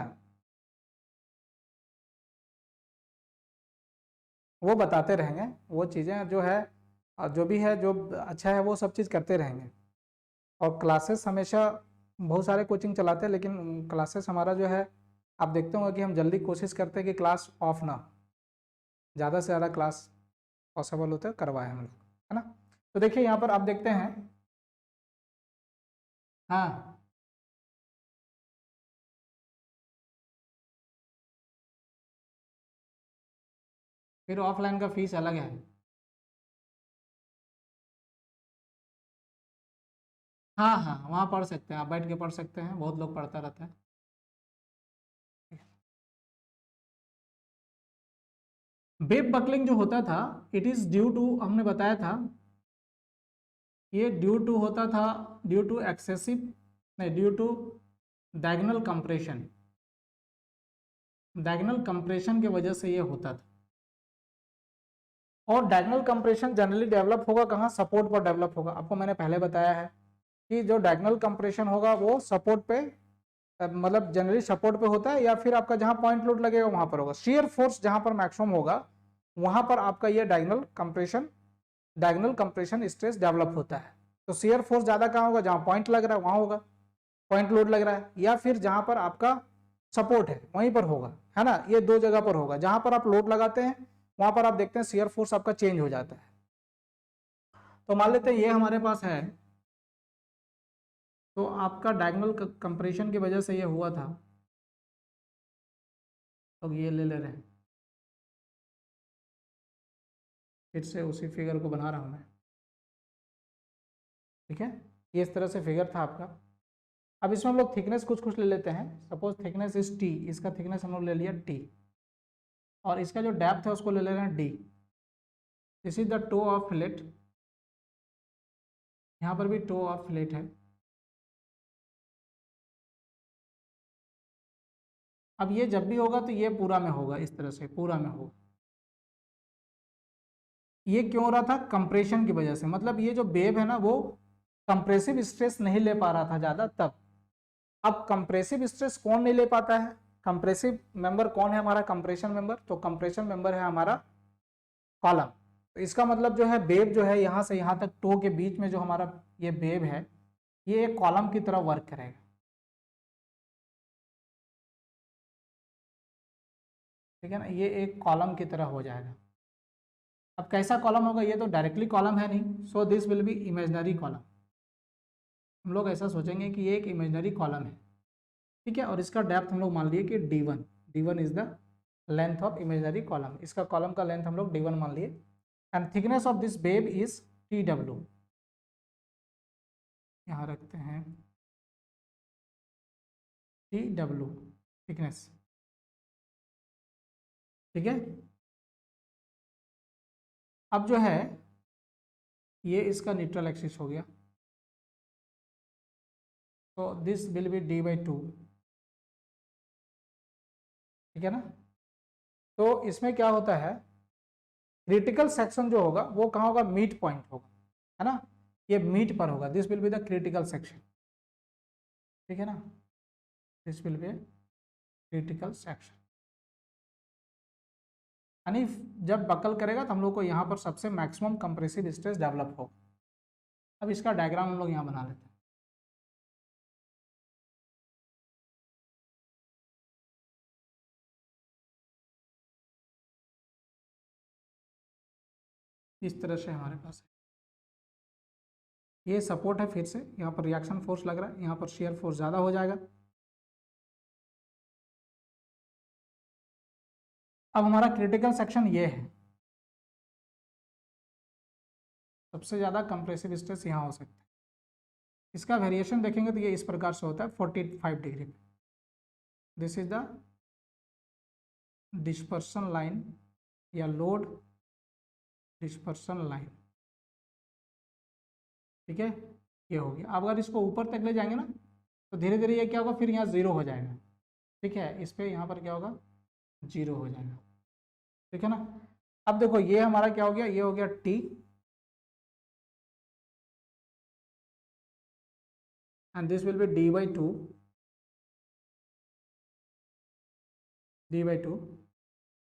वो बताते रहेंगे, वो चीज़ें जो है, और जो भी है जो अच्छा है वो सब चीज़ करते रहेंगे। और क्लासेस हमेशा बहुत सारे कोचिंग चलाते हैं, लेकिन क्लासेस हमारा जो है, आप देखते होंगे कि हम जल्दी कोशिश करते हैं कि क्लास ऑफ ना, ज़्यादा से ज़्यादा क्लास पॉसिबल होता है करवाएं हम लोग, है ना। तो देखिए यहाँ पर आप देखते हैं। हाँ, फिर ऑफलाइन का फीस अलग है। हाँ हाँ, वहाँ पढ़ सकते हैं, आप बैठ के पढ़ सकते हैं, बहुत लोग पढ़ता रहता है। वेब बकलिंग जो होता था, इट इज़ ड्यू टू, हमने बताया था, ये ड्यू टू होता था, ड्यू टू एक्सेसिव, नहीं, due to diagonal compression, diagonal compression की वजह से ये होता था। और डायगोनल कंप्रेशन जनरली डेवलप होगा कहाँ, सपोर्ट पर डेवलप होगा। आपको मैंने पहले बताया है कि जो डायगोनल कंप्रेशन होगा वो सपोर्ट पे, मतलब जनरली सपोर्ट पे होता है, या फिर आपका जहां पॉइंट लोड लगेगा वहां पर होगा। शियर फोर्स जहां पर मैक्सिमम होगा वहां पर आपका ये डायगोनल कंप्रेशन स्ट्रेस डेवलप होता है। तो शियर फोर्स ज्यादा कहाँ होगा, जहां पॉइंट लग रहा है वहां होगा, पॉइंट लोड लग रहा है, या फिर जहां पर आपका सपोर्ट है वहीं पर होगा, है ना। ये दो जगह पर होगा, जहां पर आप लोड लगाते हैं वहां पर आप देखते हैं शियर फोर्स आपका चेंज हो जाता है। तो मान लेते हैं ये हमारे पास है, तो आपका डायगोनल कंप्रेशन की वजह से ये हुआ था, तो ये ले रहे हैं, फिर से उसी फिगर को बना रहा हूं मैं, ठीक है। ये इस तरह से फिगर था आपका। अब इसमें हम लोग थिकनेस कुछ कुछ ले लेते हैं। सपोज थिकनेस इज टी, इसका थिकनेस हम लोग ले लिया टी, और इसका जो डेप्थ है उसको ले ले रहे हैं D. This is the to of fillet, यहाँ पर भी टो ऑफ फिलेट है। अब ये जब भी होगा तो ये पूरा में होगा, इस तरह से पूरा में होगा। ये क्यों हो रहा था, कंप्रेशन की वजह से, मतलब ये जो वेव है ना वो कंप्रेसिव स्ट्रेस नहीं ले पा रहा था ज्यादा तब। अब कंप्रेसिव स्ट्रेस कौन नहीं ले पाता है, कंप्रेसिव मेंबर कौन है हमारा, कंप्रेशन मेंबर। तो कंप्रेशन मेंबर है हमारा कॉलम। तो इसका मतलब जो है वेव जो है यहाँ से यहाँ तक टो के बीच में जो हमारा ये वेव है, ये एक कॉलम की तरह वर्क करेगा, ठीक है ना। ये एक कॉलम की तरह हो जाएगा। अब कैसा कॉलम होगा, ये तो डायरेक्टली कॉलम है नहीं, सो this will be imaginary column. हम लोग ऐसा सोचेंगे कि ये एक इमेजिनरी कॉलम है, ठीक है। और इसका डेप्थ हम लोग मान लिए कि d1, d1 is the length of imaginary column. इसका कॉलम का लेंथ हम लोग d1 मान लिए। And thickness of this wave is tw, यहाँ रखते हैं tw थिकनेस, ठीक है। अब जो है ये इसका न्यूट्रल एक्सिस हो गया, तो दिस विल बी d/2, ठीक है ना। तो इसमें क्या होता है, क्रिटिकल सेक्शन जो होगा वो कहाँ होगा, मिड पॉइंट होगा, है ना। ये मिड पर होगा, this will be the critical section, ठीक है ना। This will B critical section, यानी जब बकल करेगा तो हम लोग को यहाँ पर सबसे मैक्सिमम कंप्रेसिव स्ट्रेस डेवलप होगा। अब इसका डायग्राम हम लोग यहाँ बना लेते हैं। इस तरह से हमारे पास है, ये सपोर्ट है, फिर से यहाँ पर रिएक्शन फोर्स लग रहा है, यहाँ पर शेयर फोर्स ज़्यादा हो जाएगा। अब हमारा क्रिटिकल सेक्शन ये है, सबसे ज़्यादा कंप्रेसिव स्ट्रेस यहाँ हो सकता है। इसका वेरिएशन देखेंगे तो ये इस प्रकार से होता है 45 डिग्री पे। This is the dispersion line या लोड डिस्पर्सन लाइन, ठीक है। ये हो गया। अब अगर इसको ऊपर तक ले जाएंगे ना तो धीरे धीरे ये क्या होगा, फिर यहाँ जीरो हो जाएगा, ठीक है। इस पे यहाँ पर क्या होगा, जीरो हो जाएगा, ठीक है ना। अब देखो ये हमारा क्या हो गया, ये हो गया T, and this will B d/2, d/2।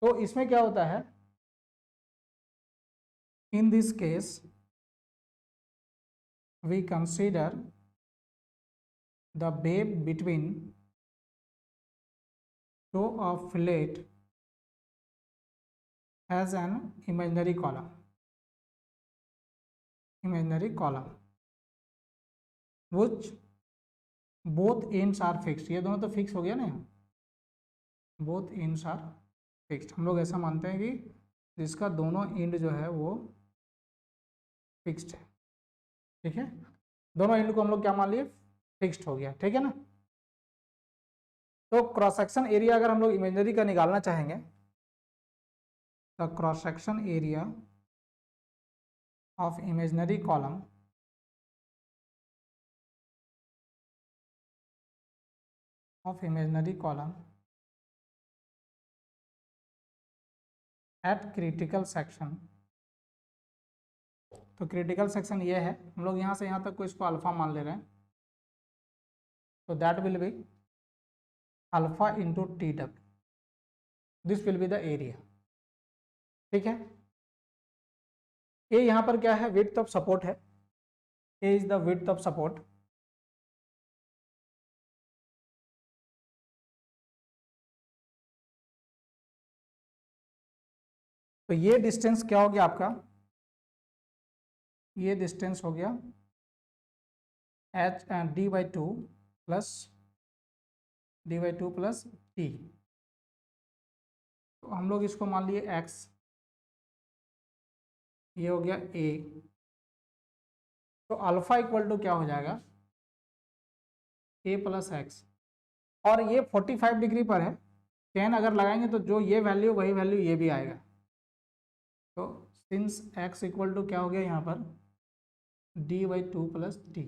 तो इसमें क्या होता है, in this case we consider the wave between toe of fillet as an imaginary column, which both ends are fixed। ये दोनों तो फिक्स हो गया ना, both ends are fixed। हम लोग ऐसा मानते हैं कि जिसका दोनों एंड जो है वो फिक्स्ड है, ठीक है। दोनों एंड को हम लोग क्या मान लिए, फिक्स्ड हो गया, ठीक है ना। तो क्रॉस सेक्शन एरिया अगर हम लोग इमेजिनरी का निकालना चाहेंगे, the cross section area of imaginary column at critical section तो क्रिटिकल सेक्शन ये है, हम लोग यहाँ से यहाँ तक को इसको अल्फा मान ले रहे हैं, तो that will be alpha into T W, this will be the area. ठीक है, ए यहाँ पर क्या है, विड्थ ऑफ सपोर्ट है, A is the width of support. तो ये डिस्टेंस क्या हो गया आपका, ये डिस्टेंस हो गया H D by two plus T. तो हम लोग इसको मान लिए एक्स, ये हो गया ए। तो अल्फा इक्वल टू क्या हो जाएगा, ए प्लस एक्स। और ये 45 डिग्री पर है, 10 अगर लगाएंगे तो जो ये वैल्यू वही वैल्यू ये भी आएगा। तो सिंस x इक्वल टू क्या हो गया यहाँ पर D by two plus T,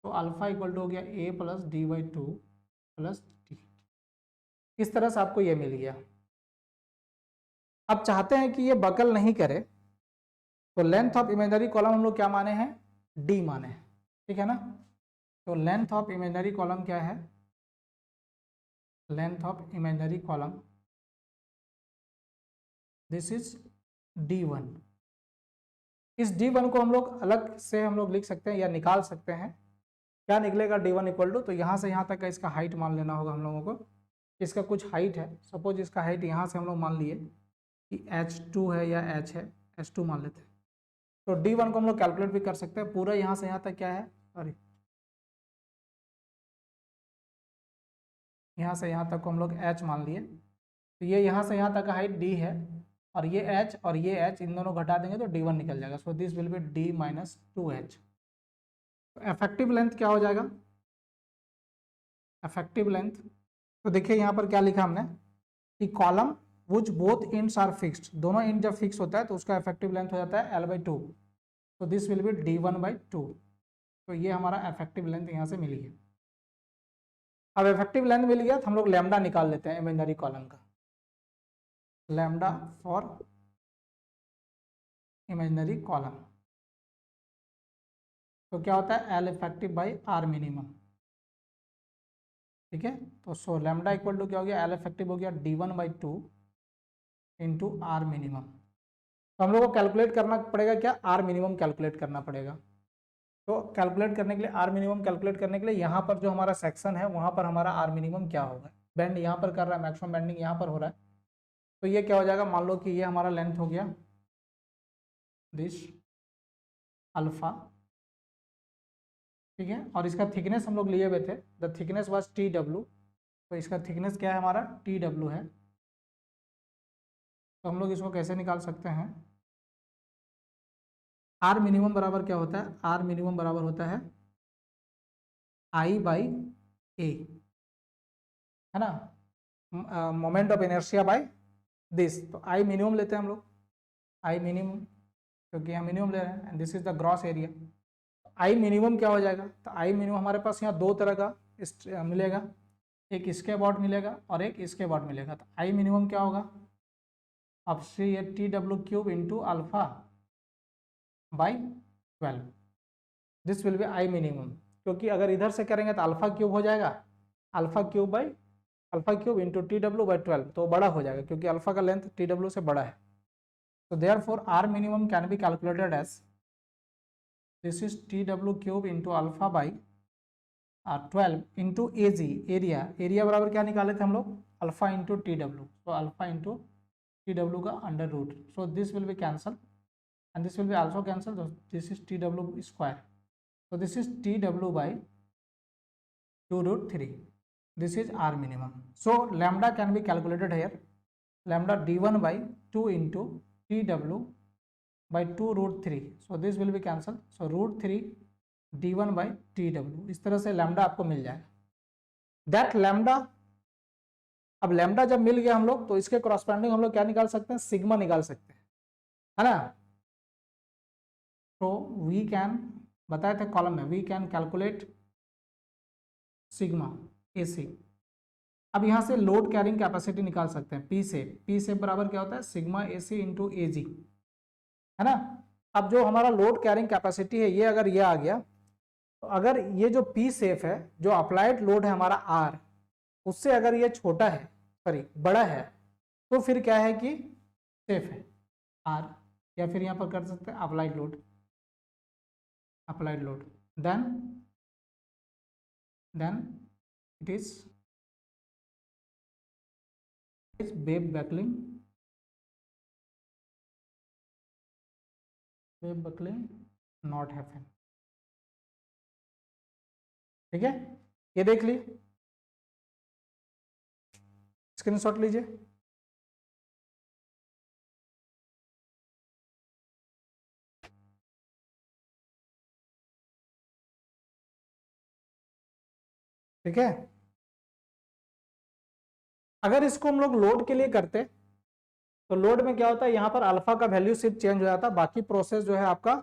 तो अल्फा इक्वल टू हो गया A plus D by two plus T. इस तरह से आपको ये मिल गया। अब चाहते हैं कि ये बकल नहीं करे, तो लेंथ ऑफ इमेजिनरी कॉलम हम लोग क्या माने हैं, डी माने हैं, ठीक है ना। तो लेंथ ऑफ इमेजिनरी कॉलम क्या है, length of imaginary column this is D1। इस D1 को हम लोग अलग से हम लोग लिख सकते हैं या निकाल सकते हैं। क्या निकलेगा D1 इक्वल टू, तो यहाँ से यहाँ तक का इसका हाइट मान लेना होगा हम लोगों को। इसका कुछ हाइट है, सपोज इसका हाइट यहाँ से हम लोग मान लिए कि H2 है या H है, H2 मान लेते हैं। तो D1 को हम लोग कैलकुलेट भी कर सकते हैं। पूरा यहाँ से यहाँ तक क्या है, सॉरी यहाँ से यहाँ तक को हम लोग H मान लिए। तो ये यहाँ से यहाँ तक का हाइट D है, और ये H और ये H इन दोनों घटा देंगे तो D1 निकल जाएगा। सो this will B D minus 2H। तो इफेक्टिव लेंथ क्या हो जाएगा, इफेक्टिव लेंथ, तो देखिए यहाँ पर क्या लिखा हमने कि column which both ends are fixed, दोनों एंड जब फिक्स होता है तो उसका इफेक्टिव लेंथ हो जाता है L/2। तो दिस विल बी D1/2। तो ये हमारा इफेक्टिव लेंथ यहाँ से मिली है। अब इफेक्टिव लेंथ मिल गया तो हम लोग लैम्डा निकाल लेते हैं इमेजिनरी कॉलम का, लैम्डा फॉर इमेजिनरी कॉलम। तो क्या होता है L effective by R minimum, ठीक है। तो सो लैम्डा इक्वल टू क्या हो गया, L इफेक्टिव हो गया D1/2 इंटू R मिनिमम। तो हम लोग को कैलकुलेट करना पड़ेगा क्या, R मिनिमम कैलकुलेट करना पड़ेगा। तो कैलकुलेट करने के लिए R मिनिमम कैलकुलेट करने के लिए यहाँ पर जो हमारा सेक्शन है वहाँ पर हमारा R मिनिमम क्या होगा, बेंड यहाँ पर कर रहा है, मैक्सिमम बेंडिंग यहाँ पर हो रहा है। तो ये क्या हो जाएगा, मान लो कि ये हमारा लेंथ हो गया दिस अल्फा, ठीक है। और इसका थिकनेस हम लोग लिए हुए थे, द थिकनेस वाज TW। तो इसका थिकनेस क्या है हमारा TW है। तो हम लोग इसको कैसे निकाल सकते हैं, R मिनिमम बराबर क्या होता है, R मिनिमम बराबर होता है I/A, है ना, moment of inertia by this. तो I मिनिमम लेते हैं हम लोग, I मिनिमम, क्योंकि हम मिनिमम ले रहे हैं, and this is the gross area. I minimum क्या हो जाएगा, तो I मिनिमम हमारे पास यहाँ दो तरह का मिलेगा, एक इसके अबाउट मिलेगा और एक इसके अबाउट मिलेगा। तो I मिनिमम क्या होगा, अब से ये TW³ into alpha by 12, this will B I minimum. क्योंकि अगर इधर से करेंगे तो अल्फा क्यूब हो जाएगा, अल्फा क्यूब इंटू TW/12, तो बड़ा हो जाएगा क्योंकि अल्फा का लेंथ TW से बड़ा है। तो therefore R minimum can be calculated as this is TW³ into alpha by 12 into AG, area बराबर क्या निकाले थे हम लोग, अल्फा इंटू TW। तो अल्फा इंटू TW का under root, so this will be cancel and this will be also cancelled. So this is TW square, so this is TW by 2√3, this is R minimum. So lambda can be calculated here, lambda D1/2 into TW by 2√3, so this will be cancelled, so √3 D1/TW। इस तरह से lambda आपको मिल जाएगा। that lambda, अब lambda जब मिल गया हम लोग तो इसके corresponding हम लोग क्या निकाल सकते हैं, सिग्मा निकाल सकते हैं, है ना। तो वी कैन, बताए थे कॉलम में, we can calculate sigma AC। अब यहाँ से लोड कैरिंग कैपेसिटी निकाल सकते हैं P से बराबर क्या होता है सिग्मा AC इंटू AG, है ना। अब जो हमारा लोड कैरिंग कैपेसिटी है ये अगर ये आ गया, तो अगर ये जो पी सेफ है, जो अप्लाइड लोड है हमारा आर, उससे अगर ये छोटा है, सॉरी बड़ा है, तो फिर क्या है कि सेफ है आर, या फिर यहां पर कर सकते हैं applied load, applied load, then it is web buckling, web buckling not happen. ठीक है, ये देख ली, स्क्रीनशॉट लीजिए। ठीक है, अगर इसको हम लोग लोड के लिए करते, तो लोड में क्या होता है, यहां पर अल्फा का वैल्यू सिर्फ चेंज हो जाता, बाकी प्रोसेस जो है आपका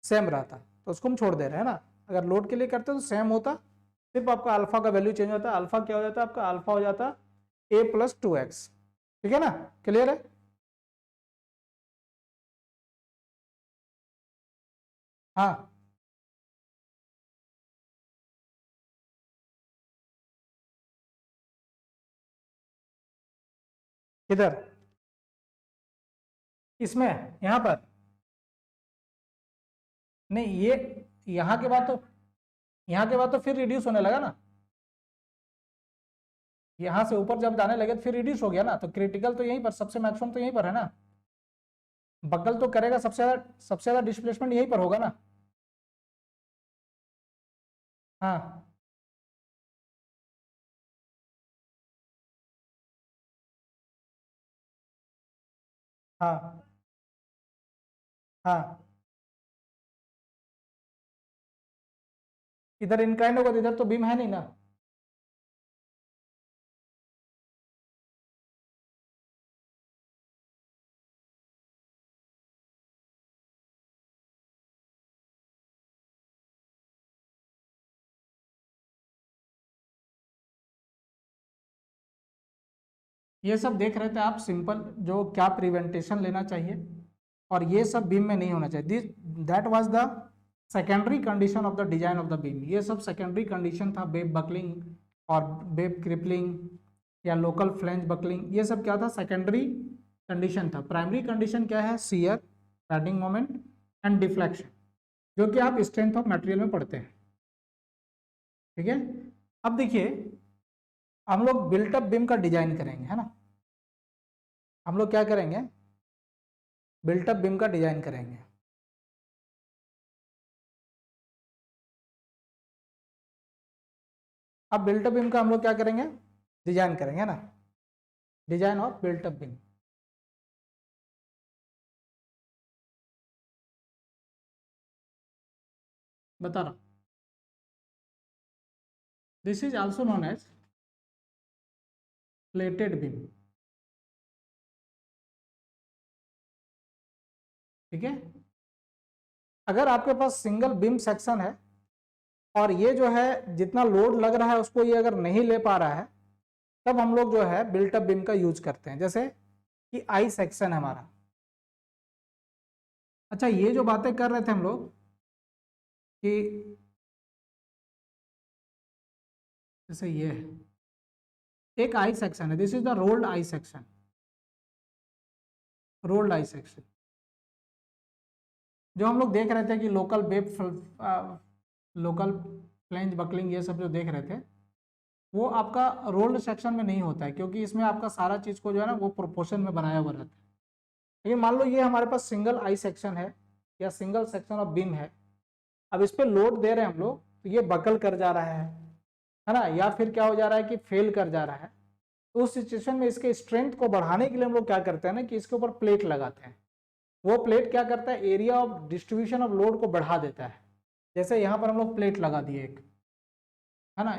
सेम रहता, तो उसको हम छोड़ दे रहे हैं ना। अगर लोड के लिए करते तो सेम होता, सिर्फ आपका अल्फा का वैल्यू चेंज होता है। अल्फा क्या हो जाता है आपका, अल्फा हो जाता a+2x। ठीक है ना, क्लियर है। हाँ, किधर, इसमें, यहां पर नहीं, ये यहाँ के बाद तो, यहाँ के बाद तो फिर रिड्यूस होने लगा ना, यहाँ से ऊपर जब जाने लगे तो फिर रिड्यूस हो गया ना, तो क्रिटिकल तो यहीं पर, सबसे मैक्सिमम तो यहीं पर है ना, बकल तो करेगा सबसे ज्यादा डिस्प्लेसमेंट यहीं पर होगा ना। हाँ हाँ हाँ, इधर इनक्लाइंड होगा तो इधर तो बीम है नहीं ना। ये सब देख रहे थे आप, सिंपल जो क्या प्रिवेंटेशन लेना चाहिए, और ये सब बीम में नहीं होना चाहिए। That was the secondary condition of the design of the beam. ये सब सेकेंडरी कंडीशन था, वेब बकलिंग और वेब क्रिपलिंग या लोकल फ्लैंज बकलिंग, ये सब क्या था, सेकेंडरी कंडीशन था। प्राइमरी कंडीशन क्या है, shear, bending moment and deflection, जो कि आप स्ट्रेंथ ऑफ मटेरियल में पढ़ते हैं। ठीक है, अब देखिए हम लोग बिल्टअप बीम का डिजाइन करेंगे, है ना। हम लोग क्या करेंगे, बिल्टअप बीम का डिजाइन करेंगे। अब बिल्टअप बीम का हम लोग क्या करेंगे, डिजाइन करेंगे ना, डिजाइन ऑफ बिल्टअप बीम। बता रहा हूं, this is also known as plated beam. ठीक है, अगर आपके पास सिंगल बीम सेक्शन है और ये जो है जितना लोड लग रहा है उसको ये अगर नहीं ले पा रहा है, तब हम लोग जो है बिल्टअप बीम का यूज करते हैं। जैसे कि आई सेक्शन है हमारा। अच्छा, ये जो बातें कर रहे थे हम लोग कि जैसे ये है एक आई सेक्शन है, this is the rolled I section, rolled I section. जो हम लोग देख रहे थे कि local web, local flange buckling, ये सब जो देख रहे थे, वो आपका रोल्ड सेक्शन में नहीं होता है, क्योंकि इसमें आपका सारा चीज को जो है ना वो प्रोपोर्शन में बनाया हुआ रहता है। लेकिन मान लो ये हमारे पास सिंगल आई सेक्शन है या सिंगल सेक्शन ऑफ बीम है, अब इस पे लोड दे रहे हैं हम लोग, तो ये बकल कर जा रहा है ना, या फिर क्या हो जा रहा है कि फेल कर जा रहा है। तो उस सिचुएशन में इसके स्ट्रेंथ को बढ़ाने के लिए हम लोग क्या करते हैं ना, कि इसके ऊपर प्लेट लगाते हैं। वो प्लेट क्या करता है, area of distribution of load को बढ़ा देता है। जैसे यहाँ पर हम लोग प्लेट लगा दिए एक, है ना,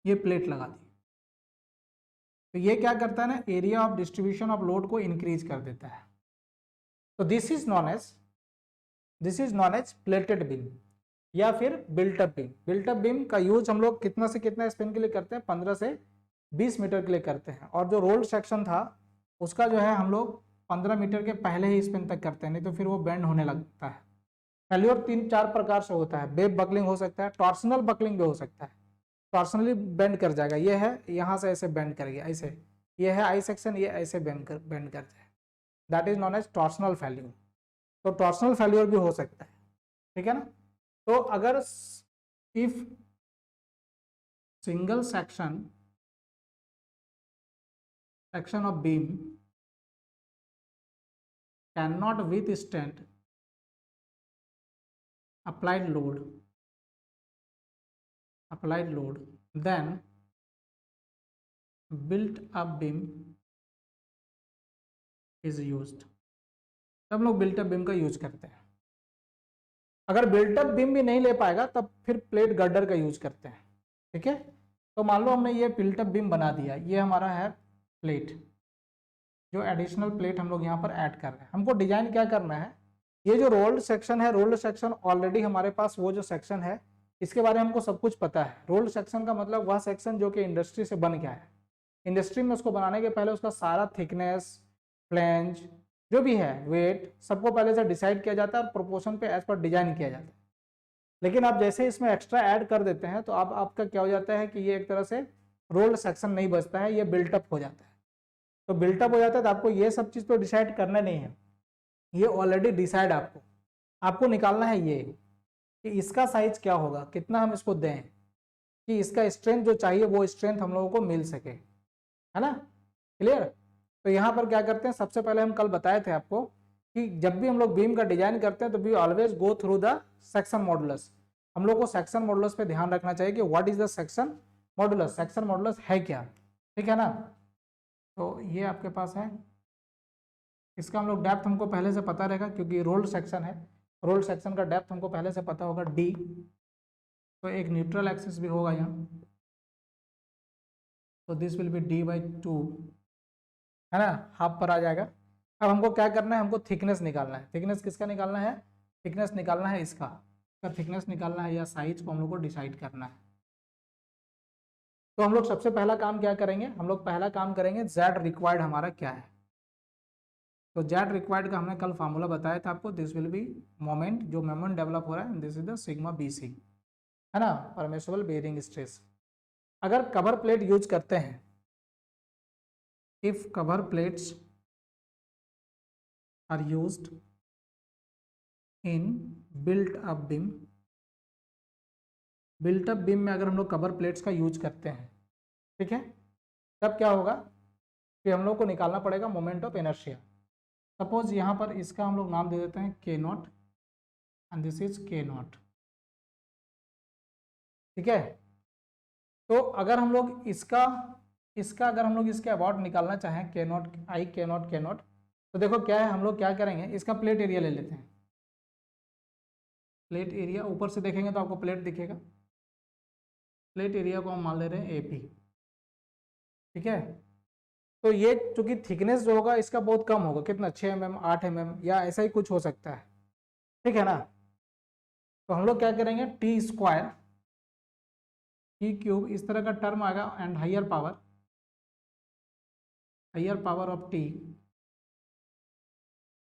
ये प्लेट लगा दी, तो ये क्या करता है ना, area of distribution of load को इंक्रीज कर देता है। तो this is known as plated beam या फिर बिल्टअप बीम। बिल्टअप बीम का यूज हम लोग कितना से कितना स्पेन के लिए करते हैं, 15 से 20 मीटर के लिए करते हैं। और जो रोल्ड सेक्शन था उसका जो है हम लोग 15 मीटर के पहले ही स्पिन तक करते हैं, नहीं तो फिर वो बेंड होने लगता है। फेल्योर 3-4 प्रकार से होता है। वेब बकलिंग हो सकता है, टॉर्सनल बकलिंग भी हो सकता है, टॉर्सनली बेंड कर जाएगा। ये है यहाँ से ऐसे बेंड कर गया ऐसे, ये है आई सेक्शन, ये ऐसे बेंड कर जाए, that is known as torsional failure. तो टॉर्सनल फेल्योर भी हो सकता है, ठीक है ना। तो अगर if single section of beam cannot withstand applied load, then built up beam is used। तब लोग बिल्ट अप बीम का यूज करते हैं। अगर बिल्ट अप बीम भी नहीं ले पाएगा तब फिर प्लेट गर्डर का यूज करते हैं, ठीक है। तो मान लो हमने ये बिल्ट अप बीम बना दिया, ये हमारा है प्लेट, जो एडिशनल प्लेट हम लोग यहाँ पर ऐड कर रहे हैं। हमको डिजाइन क्या करना है, ये जो रोल्ड सेक्शन है, रोल्ड सेक्शन ऑलरेडी हमारे पास वो जो सेक्शन है इसके बारे में हमको सब कुछ पता है। रोल्ड सेक्शन का मतलब वह सेक्शन जो कि इंडस्ट्री से बन गया है। इंडस्ट्री में उसको बनाने के पहले उसका सारा थिकनेस, फ्लेंज, जो भी है, वेट, सबको पहले से डिसाइड किया जाता है और प्रोपोर्शन पे एज पर डिजाइन किया जाता है। लेकिन आप जैसे इसमें एक्स्ट्रा ऐड कर देते हैं तो अब आपका क्या हो जाता है कि ये एक तरह से रोल्ड सेक्शन नहीं बचता है, ये बिल्टअप हो जाता है। तो बिल्टअप हो जाता है तो आपको ये सब चीज़ तो डिसाइड करना नहीं है, ये ऑलरेडी डिसाइड आपको निकालना है ये कि इसका साइज क्या होगा, कितना हम इसको दें कि इसका स्ट्रेंथ जो चाहिए वो स्ट्रेंथ हम लोगों को मिल सके, है ना। क्लियर। तो यहाँ पर क्या करते हैं, सबसे पहले हम कल बताए थे आपको कि जब भी हम लोग बीम का डिजाइन करते हैं तो we always go through the section modulus. हम लोग को सेक्शन मॉडुलस पे ध्यान रखना चाहिए कि what is the section modulus, section modulus है क्या, ठीक है ना। तो ये आपके पास है, इसका हम लोग डेप्थ हमको पहले से पता रहेगा क्योंकि रोल्ड सेक्शन है, रोल्ड सेक्शन का डेप्थ हमको पहले से पता होगा डी। तो एक न्यूट्रल एक्सिस भी होगा यहाँ, तो दिस विल बी d/2, है ना, हाफ पर आ जाएगा। अब हमको क्या करना है, हमको थिकनेस निकालना है। थिकनेस किसका निकालना है, थिकनेस निकालना है इसका थिकनेस निकालना है या साइज को हम लोग को डिसाइड करना है। तो हम लोग सबसे पहला काम क्या करेंगे, हम लोग पहला काम करेंगे जेड रिक्वायर्ड हमारा क्या है। तो जेड रिक्वायर्ड का हमने कल फार्मूला बताया था आपको, दिस विल बी मोमेंट, जो मोमेंट डेवलप हो रहा है, this is the sigma BC, है ना, परमिसिबल बेयरिंग स्ट्रेस। अगर कवर प्लेट यूज करते हैं, if cover plates are used in built up beam, built up beam में अगर हम लोग कवर प्लेट्स का यूज करते हैं, ठीक है, तब क्या होगा कि हम लोग को निकालना पड़ेगा मोमेंट ऑफ इनर्शिया। सपोज यहाँ पर इसका हम लोग नाम दे देते हैं K0 and this is K0, ठीक है। तो अगर हम लोग इसका अगर हम लोग इसके अबाउट निकालना चाहें K0 तो देखो क्या है, हम लोग क्या करेंगे, इसका प्लेट एरिया ले लेते हैं। प्लेट एरिया ऊपर से देखेंगे तो आपको प्लेट दिखेगा, प्लेट एरिया को हम मान ले रहे हैं AP, ठीक है। तो ये चूंकि थिकनेस जो होगा इसका बहुत कम होगा, कितना 6 mm 8 mm या ऐसा ही कुछ हो सकता है, ठीक है ना। तो हम लोग क्या करेंगे, T² T³ इस तरह का टर्म आएगा and higher power of T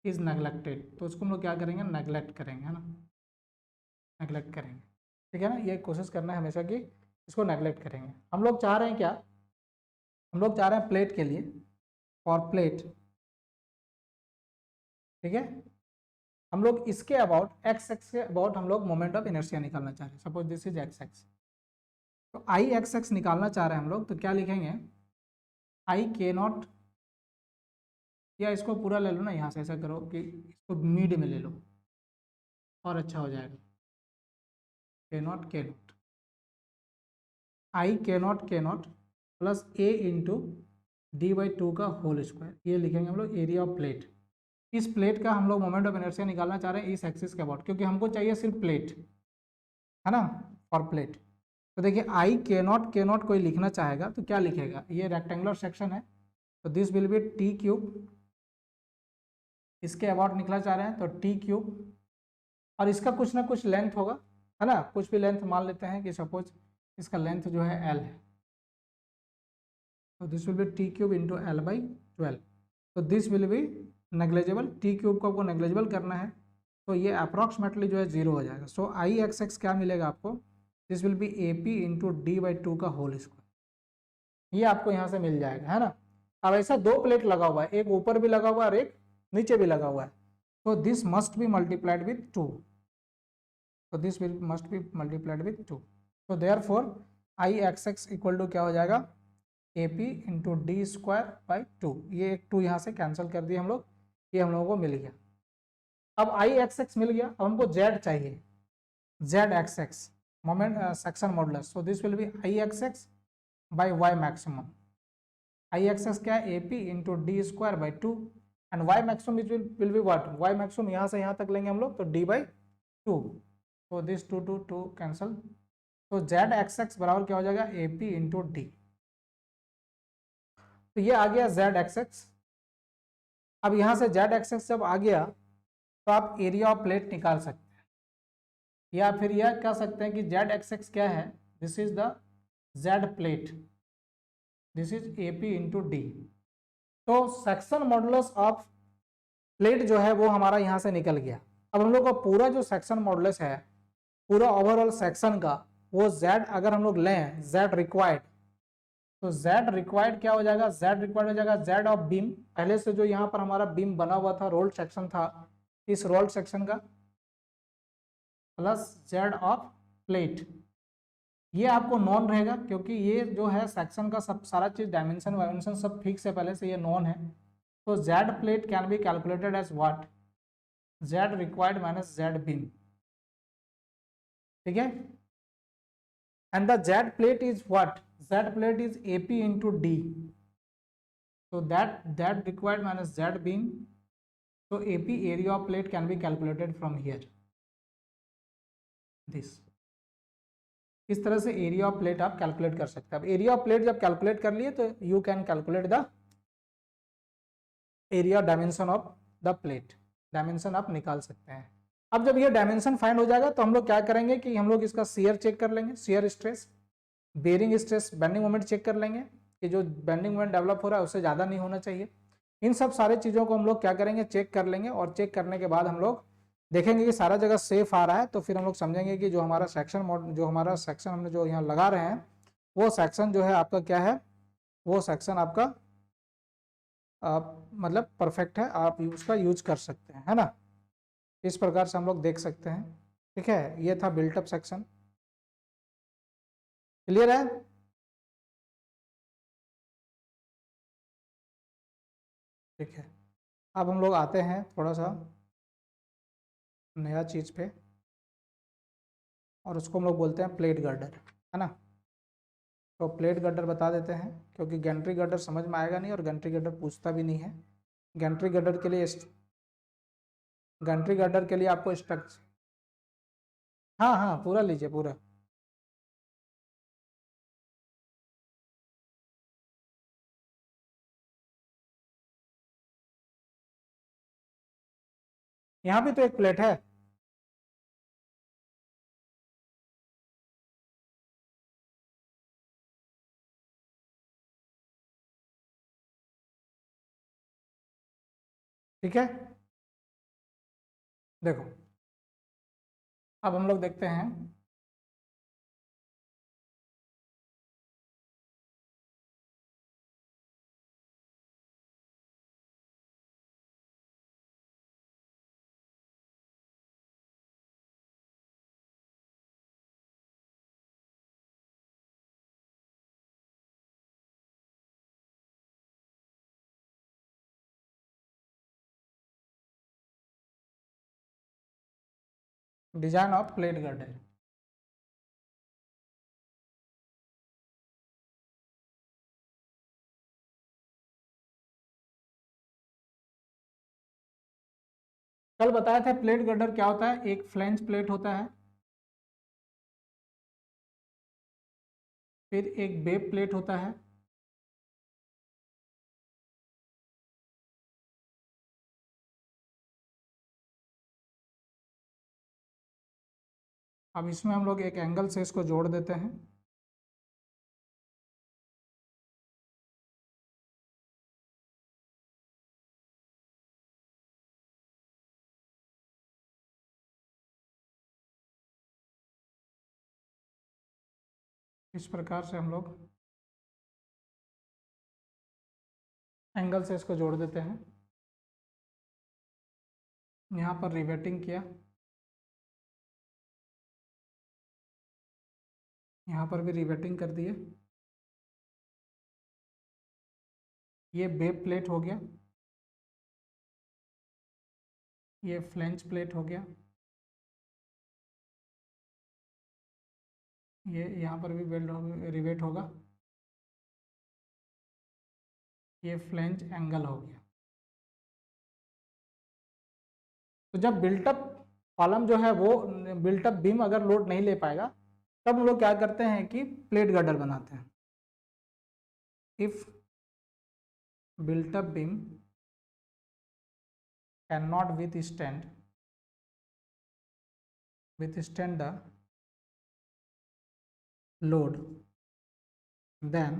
is neglected. तो उसको हम लोग क्या करेंगे, नेग्लेक्ट करेंगे, है ना, नेग्लेक्ट करेंगे, ठीक है ना। ये कोशिश करना है हमेशा कि इसको नेग्लेक्ट करेंगे। हम लोग चाह रहे हैं क्या, हम लोग चाह रहे हैं प्लेट के लिए, फॉर प्लेट, ठीक है, हम लोग इसके अबाउट एक्स एक्स के अबाउट हम लोग मोमेंट ऑफ इनर्शिया निकालना चाह रहे हैं। Suppose this is x x, तो आई एक्स एक्स निकालना चाह रहे हैं हम लोग, तो क्या लिखेंगे, I K0, या इसको पूरा ले लो ना, यहाँ से ऐसा करो कि इसको मिड में ले लो और अच्छा हो जाएगा, K0 I K0 plus A into D/2 का होल स्क्वायर, ये लिखेंगे हम लोग एरिया ऑफ प्लेट। इस प्लेट का हम लोग मोमेंट ऑफ इनर्शिया निकालना चाह रहे हैं इस एक्सिस के अबाउट, क्योंकि हमको चाहिए सिर्फ प्लेट, है ना, फॉर प्लेट। तो देखिए I K0 कोई लिखना चाहेगा तो क्या लिखेगा, ये रेक्टेंगुलर सेक्शन है तो दिस विल बी T³, इसके अबाउट निकला चाह रहे हैं तो T³ और इसका कुछ ना कुछ लेंथ होगा, है ना, कुछ भी लेंथ मान लेते हैं कि सपोज इसका लेंथ जो है L है, तो this will B T³ into L/12, तो this will B negligible, T cube को आपको नेग्लेजिबल करना है तो ये अप्रॉक्सीमेटली जो है 0 हो जाएगा। सो आई एक्स एक्स क्या मिलेगा आपको, this will B A P into D by 2 का होल स्क्वायर, ये आपको यहाँ से मिल जाएगा, है ना। अब ऐसा दो प्लेट लगा हुआ है, एक ऊपर भी लगा हुआ है और एक नीचे भी लगा हुआ है, तो this must be multiplied with 2, तो this will must be multiplied with 2, तो therefore I X X equal to क्या हो जाएगा, A P into D square by 2, ये एक 2 यहाँ से कैंसिल कर दिए हम लोग, ये हम लोगों को मिल गया। अब आई एक्स एक्स मिल गया, अब हमको जेड चाहिए, Z X X moment section modulus, so this will be I X X by Y maximum, I X X क्या है, A P into D square by 2 and Y maximum will be what, Y maximum यहाँ से यहाँ तक लेंगे हम लोग तो डी बाई 2, तो दिस 2 2 2 कैंसल, तो जेड एक्स एक्स बराबर क्या हो जाएगा, ए पी इंटू डी, तो ये आ गया जेड एक्स एक्स। अब यहाँ से जेड एक्स एक्स जब आ गया तो आप एरिया ऑफ प्लेट निकाल सकते हैं, या फिर यह कह सकते हैं कि जेड एक्स एक्स क्या है, this is the Z plate, this is a P into D, तो सेक्शन मॉडुलस ऑफ प्लेट जो है वो हमारा यहाँ से निकल गया। अब हम लोग का पूरा जो सेक्शन मॉडुलस है, पूरा ओवरऑल सेक्शन का, वो जेड अगर हम लोग लें, जेड रिक्वायर्ड, तो जेड रिक्वायर्ड क्या हो जाएगा, जेड रिक्वायर्ड हो जाएगा जेड ऑफ बीम, पहले से जो यहाँ पर हमारा बीम बना हुआ था, रोल्ड सेक्शन था, इस रोल्ड सेक्शन का, प्लस जेड ऑफ प्लेट, ये आपको नॉन रहेगा क्योंकि ये जो है सेक्शन का सब सारा चीज डायमेंशन वायमेंशन सब फिक्स है, पहले से ये नॉन है, तो Z plate can be calculated as what, Z required minus Z beam, ठीक है, and the Z plate is what, Z plate is AP into D, so that required minus Z beam, so AP area of plate can be calculated from here, this, इस तरह से area of plate आप calculate कर सकते हैं। अब area of plate जब calculate कर लिए तो you can calculate the area dimension of the plate, dimension आप निकाल सकते हैं। अब जब ये डायमेंशन फाइंड हो जाएगा तो हम लोग क्या करेंगे कि हम लोग इसका शियर चेक कर लेंगे, shear stress, bearing stress, bending moment check कर लेंगे कि जो बेंडिंग मोमेंट डेवलप हो रहा है उससे ज़्यादा नहीं होना चाहिए। इन सब सारे चीज़ों को हम लोग क्या करेंगे, चेक कर लेंगे, और चेक करने के बाद हम लोग देखेंगे कि सारा जगह सेफ आ रहा है, तो फिर हम लोग समझेंगे कि जो हमारा सेक्शन हमने जो यहाँ लगा रहे हैं वो सेक्शन जो है आपका क्या है, वो सेक्शन आपका मतलब परफेक्ट है, आप उसका यूज कर सकते हैं, है ना। इस प्रकार से हम लोग देख सकते हैं, ठीक है। ये था बिल्टअप सेक्शन, क्लियर है। ठीक है, अब हम लोग आते हैं थोड़ा सा नया चीज़ पे, और उसको हम लोग बोलते हैं प्लेट गर्डर, है ना। तो प्लेट गर्डर बता देते हैं क्योंकि गैंट्री गर्डर समझ में आएगा नहीं और गैंट्री गर्डर पूछता भी नहीं है। गैंट्री गर्डर के लिए आपको स्ट्रक्चर, हाँ हाँ पूरा लीजिए पूरा, यहाँ भी तो एक प्लेट है, ठीक है। देखो अब हम लोग देखते हैं, डिजाइन ऑफ प्लेट गर्डर। कल बताया था प्लेट गर्डर क्या होता है, एक फ्लैंज प्लेट होता है, फिर एक बेब प्लेट होता है, अब इसमें हम लोग एक एंगल से इसको जोड़ देते हैं, इस प्रकार से हम लोग एंगल से इसको जोड़ देते हैं। यहाँ पर रिवेटिंग किया, यहाँ पर भी रिवेटिंग कर दिए। ये बेब प्लेट हो गया, ये फ्लेंज प्लेट हो गया, ये यहाँ पर भी वेल्ड रिवेट होगा, ये फ्लेंज एंगल हो गया। तो जब बिल्टअप कॉलम जो है वो बिल्टअप बीम अगर लोड नहीं ले पाएगा तब हम लोग क्या करते हैं कि प्लेट गर्डर बनाते हैं। If built up beam can not withstand the load, then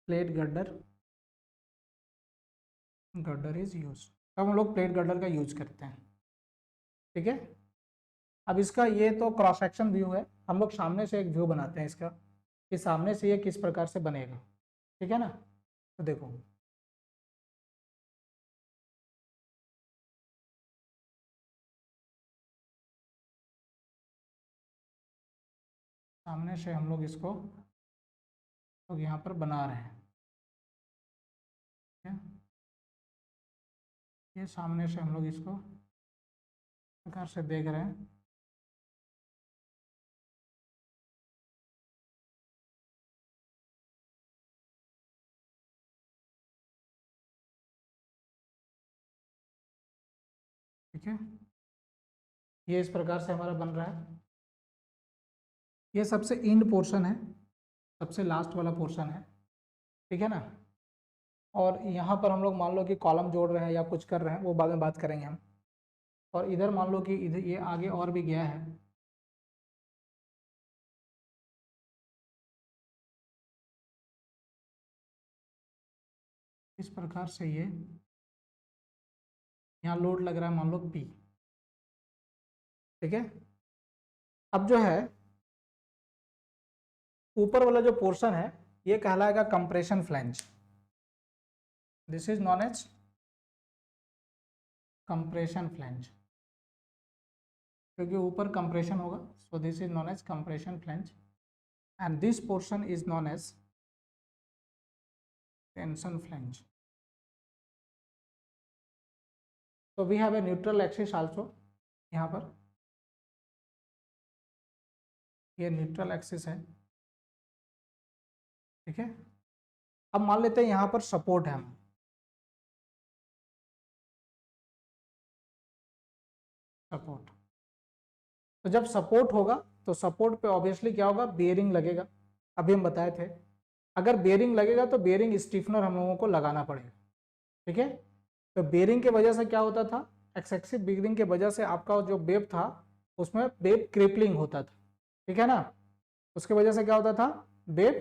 plate girder is used। तब हम लोग प्लेट गर्डर का यूज करते हैं। ठीक है, अब इसका ये तो क्रॉस सेक्शन व्यू है, हम लोग सामने से एक व्यू बनाते हैं इसका कि सामने से ये किस प्रकार से बनेगा। ठीक है ना, तो देखो सामने से हम लोग इसको तो यहाँ पर बना रहे हैं। ठीक है, ये सामने से हम लोग इसको प्रकार से देख रहे हैं। ठीक है, ये इस प्रकार से हमारा बन रहा है। ये सबसे इंड पोर्शन है, सबसे लास्ट वाला पोर्शन है। ठीक है ना, और यहाँ पर हम लोग मान लो कि कॉलम जोड़ रहे हैं या कुछ कर रहे हैं, वो बाद में बात करेंगे हम। और इधर मान लो कि इधर ये आगे और भी गया है। इस प्रकार से ये यहाँ लोड लग रहा है मान लो P। ठीक है, अब जो है ऊपर वाला जो पोर्शन है ये कहलाएगा compression flange. This is known as compression flange, क्योंकि ऊपर कंप्रेशन होगा, so this is known as compression flange and this portion is known as tension flange. So we have a neutral axis also, यहाँ पर ये neutral axis है। ठीक है, अब मान लेते हैं यहाँ पर सपोर्ट है, सपोर्ट। तो जब सपोर्ट होगा तो सपोर्ट पे ऑब्वियसली क्या होगा, बेयरिंग लगेगा। अभी हम बताए थे अगर बेयरिंग लगेगा तो बेयरिंग स्टीफनर हम लोगों को लगाना पड़ेगा। ठीक है, तो बेयरिंग के वजह से क्या होता था, एक्सेसिव बेयरिंग के वजह से आपका जो वेब था उसमें वेब क्रिपलिंग होता था। ठीक है ना, उसके वजह से क्या होता था, वेब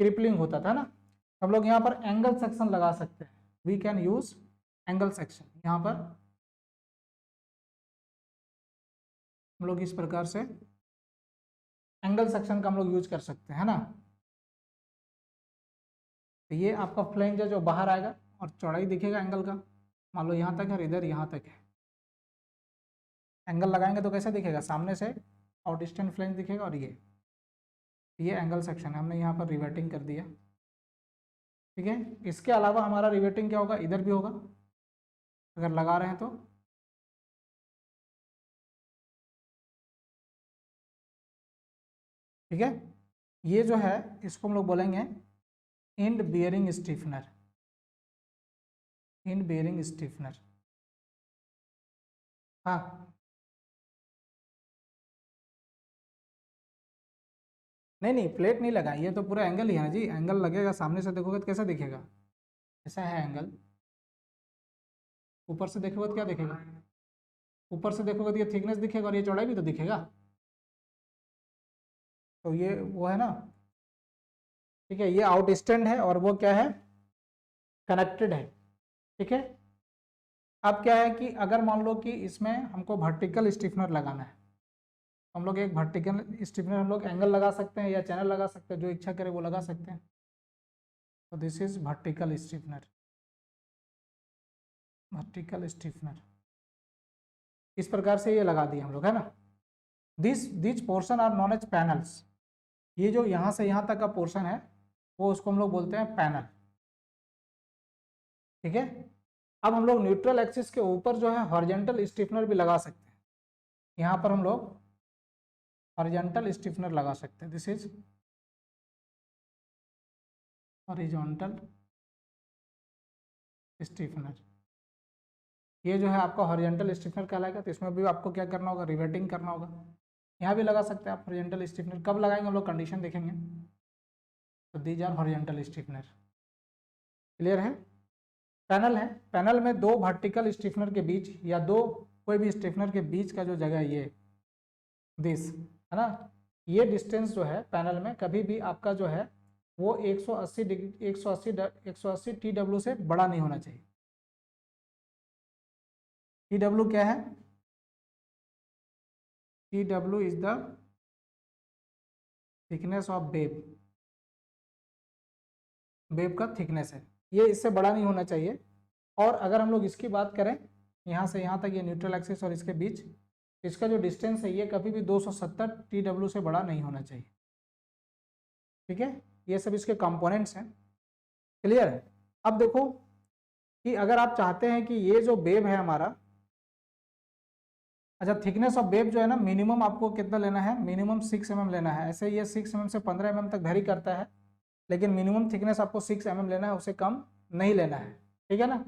क्रिपलिंग होता था ना। हम लोग यहाँ पर एंगल सेक्शन लगा सकते हैं, we can use angle section. यहाँ पर हम लोग इस प्रकार से एंगल सेक्शन का हम लोग यूज कर सकते हैं, है ना। तो ये आपका फ्लैंज है जो बाहर आएगा और चौड़ाई दिखेगा एंगल का, मान लो यहाँ तक है और इधर यहाँ तक है। एंगल लगाएंगे तो कैसे दिखेगा, सामने से आउट डिस्टेंट फ्लैंज दिखेगा। और ये एंगल सेक्शन है, हमने यहाँ पर रिवेटिंग कर दिया। ठीक है, इसके अलावा हमारा रिवेटिंग क्या होगा, इधर भी होगा अगर लगा रहे हैं तो। ठीक है, ये जो है इसको हम लोग बोलेंगे end bearing Stephenson, end bearing Stephenson. हाँ, नहीं नहीं प्लेट नहीं लगा, ये तो पूरा एंगल ही है जी। एंगल लगेगा, सामने से देखोगे तो कैसा दिखेगा, ऐसा है एंगल। ऊपर से देखोगे तो क्या दिखेगा, ऊपर से देखोगे तो ये थिकनेस दिखेगा और ये चौड़ाई भी तो दिखेगा। तो ये वो है ना। ठीक है, ये आउट स्टैंड है और वो क्या है, कनेक्टेड है। ठीक है, अब क्या है कि अगर मान लो कि इसमें हमको वर्टिकल स्टिफनर लगाना है हम लोग एक वर्टिकल स्टिफनर हम लोग एंगल लगा सकते हैं या चैनल लगा सकते हैं, जो इच्छा करे वो लगा सकते हैं। तो this is vertical stiffener, vertical stiffener इस प्रकार से ये लगा दिए हम लोग, है ना। This portion are known as panels, ये जो यहाँ से यहाँ तक का पोर्शन है वो उसको हम लोग बोलते हैं पैनल, ठीक है। अब हम लोग न्यूट्रल एक्सिस के ऊपर जो है हॉरिजॉन्टल स्टिफनर भी लगा सकते हैं, यहाँ पर हम लोग हॉरिजॉन्टल स्टिफनर लगा सकते हैं। दिस इज हॉरिजॉन्टल स्टिफनर, ये जो है आपका हॉरिजॉन्टल स्टिफनर कहलाएगा। तो इसमें भी आपको क्या करना होगा, रिवेटिंग करना होगा। यहाँ भी लगा सकते हैं आप हॉरिजॉन्टल स्टिफनर, कब लगाएंगे हम लोग कंडीशन देखेंगे। तो these are horizontal stiffener, clear है। पैनल है, पैनल में दो वर्टिकल स्टिफनर के बीच या दो कोई भी स्टिफनर के बीच का जो जगह है ये दिस है ना, ये डिस्टेंस जो है पैनल में कभी भी आपका जो है वो 180 डिग्री 180 TW से बड़ा नहीं होना चाहिए। TW क्या है, TW is the thickness of web, web का थिकनेस है, ये इससे बड़ा नहीं होना चाहिए। और अगर हम लोग इसकी बात करें यहाँ से यहाँ तक, ये न्यूट्रल एक्सिस और इसके बीच इसका जो डिस्टेंस है ये कभी भी 270 TW से बड़ा नहीं होना चाहिए, ठीक है। ये सब इसके कंपोनेंट्स हैं, क्लियर है। अब देखो कि अगर आप चाहते हैं कि ये जो वेब है हमारा, अच्छा थिकनेस ऑफ वेब जो है ना, मिनिमम आपको कितना लेना है, मिनिमम 6 mm लेना है। ऐसे ये 6 mm से 15 mm तक वेरी करता है, लेकिन मिनिमम थिकनेस आपको 6 mm लेना है, उससे कम नहीं लेना है, ठीक है ना।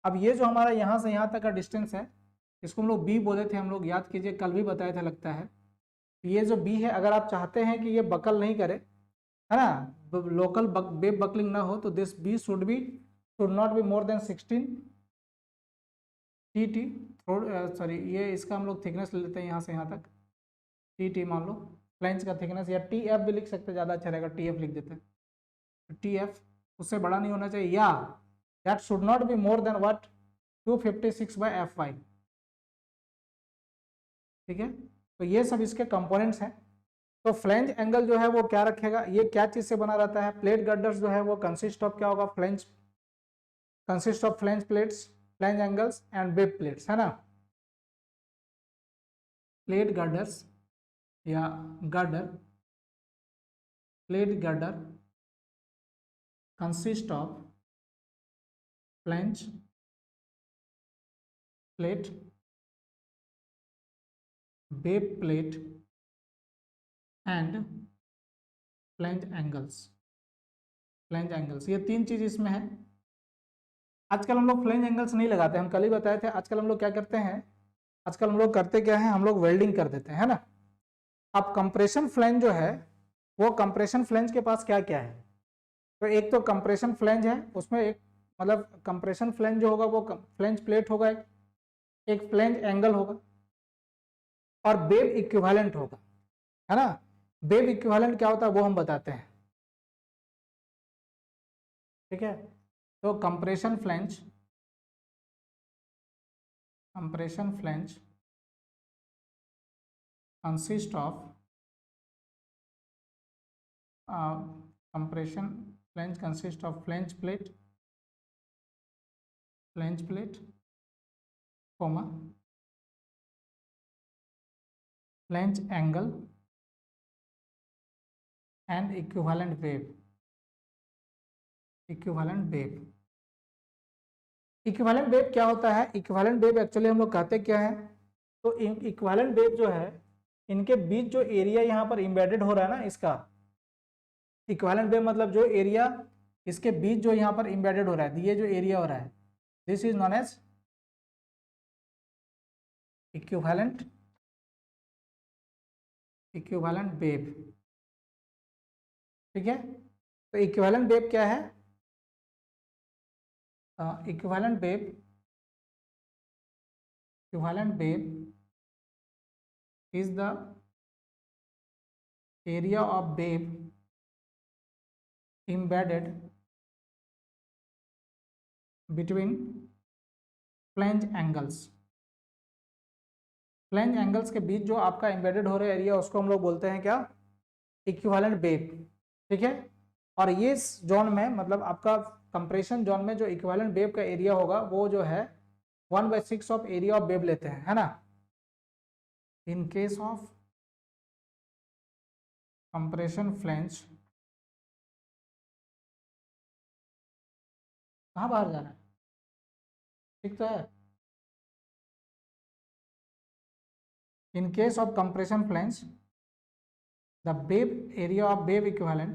अब ये जो हमारा यहाँ से यहाँ तक का डिस्टेंस है, इसको हम लोग बी बोले थे, हम लोग याद कीजिए कल भी बताए थे लगता है। ये जो बी है, अगर आप चाहते हैं कि ये बकल नहीं करे, है ना, लोकल वेब बकलिंग ना हो, तो this be should not be more than 16 TT, sorry ये इसका हम लोग थिकनेस ले लेते हैं यहाँ से यहाँ तक TT मान लो, फ्लेंज का थिकनेस, या TF भी लिख सकते हैं, ज़्यादा अच्छा रहेगा, TF लिख देते हैं। TF उससे बड़ा नहीं होना चाहिए, या that should not be more then what 256/FY, ठीक है। तो ये सब इसके कंपोनेंट्स हैं। तो फ्लेंज एंगल जो है वो क्या रखेगा, ये क्या चीज से बना रहता है, प्लेट गर्डर्स जो है वो कंसिस्ट ऑफ क्या होगा, consist of flange plates, flange angles and web plates, है ना। प्लेट गर्डर्स या girder, plate girder consist of flange plate, web plate and flange angles, flange angles, ये तीन चीज इसमें है। आजकल हम लोग फ्लेंज एंगल्स नहीं लगाते, हम कल ही बताए थे। आजकल हम लोग क्या करते हैं, आजकल हम लोग करते क्या है, हम लोग वेल्डिंग कर देते हैं, है ना। अब कंप्रेशन फ्लेंज जो है, वो कंप्रेशन फ्लेंज के पास क्या क्या है, तो एक तो कंप्रेशन फ्लेंज है, उसमें एक मतलब कंप्रेशन फ्लेंज जो होगा वो फ्लेंज प्लेट होगा, एक फ्लेंज एंगल होगा, और वेब इक्विवेलेंट होगा, है ना। वेब इक्विवेलेंट क्या होता है वो हम बताते हैं, ठीक है। तो compression flange consist of compression flange consist of flange plate comma flange angle and equivalent wave, equivalent wave क्या होता है, इक्विवेलेंट वेव एक्चुअली हम लोग कहते क्या है, तो इक्विवेलेंट वेव जो है इनके बीच जो एरिया यहाँ पर इम्बेडेड हो रहा है ना, इसका इक्विवेलेंट वेव मतलब जो एरिया इसके बीच जो यहाँ पर इम्बेडेड हो रहा है, ये जो एरिया हो रहा है, this is known as equivalent wave, ठीक है। तो इक्विवेलेंट वेव क्या है, equivalent wave is the area of wave embedded between flange angles flange angles के बीच जो आपका एम्बेडेड हो रहा एरिया उसको हम लोग बोलते हैं क्या, इक्विवेलेंट वेब, ठीक है। और ये जोन में मतलब आपका कंप्रेशन जोन में जो इक्विवेलेंट वेब का एरिया होगा वो जो है 1/6 ऑफ एरिया ऑफ वेब लेते हैं, है ना। In case of compression flange, कहाँ बाहर जाना है, ठीक तो है। In case of compression flange the wave area of wave equivalent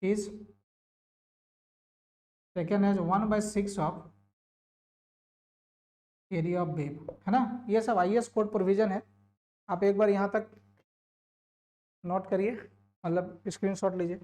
is taken as 1/6 of area of wave, है ना। ये सब आईएस कोड प्रोविजन है, आप एक बार यहाँ तक नोट करिए, मतलब स्क्रीनशॉट लीजिए।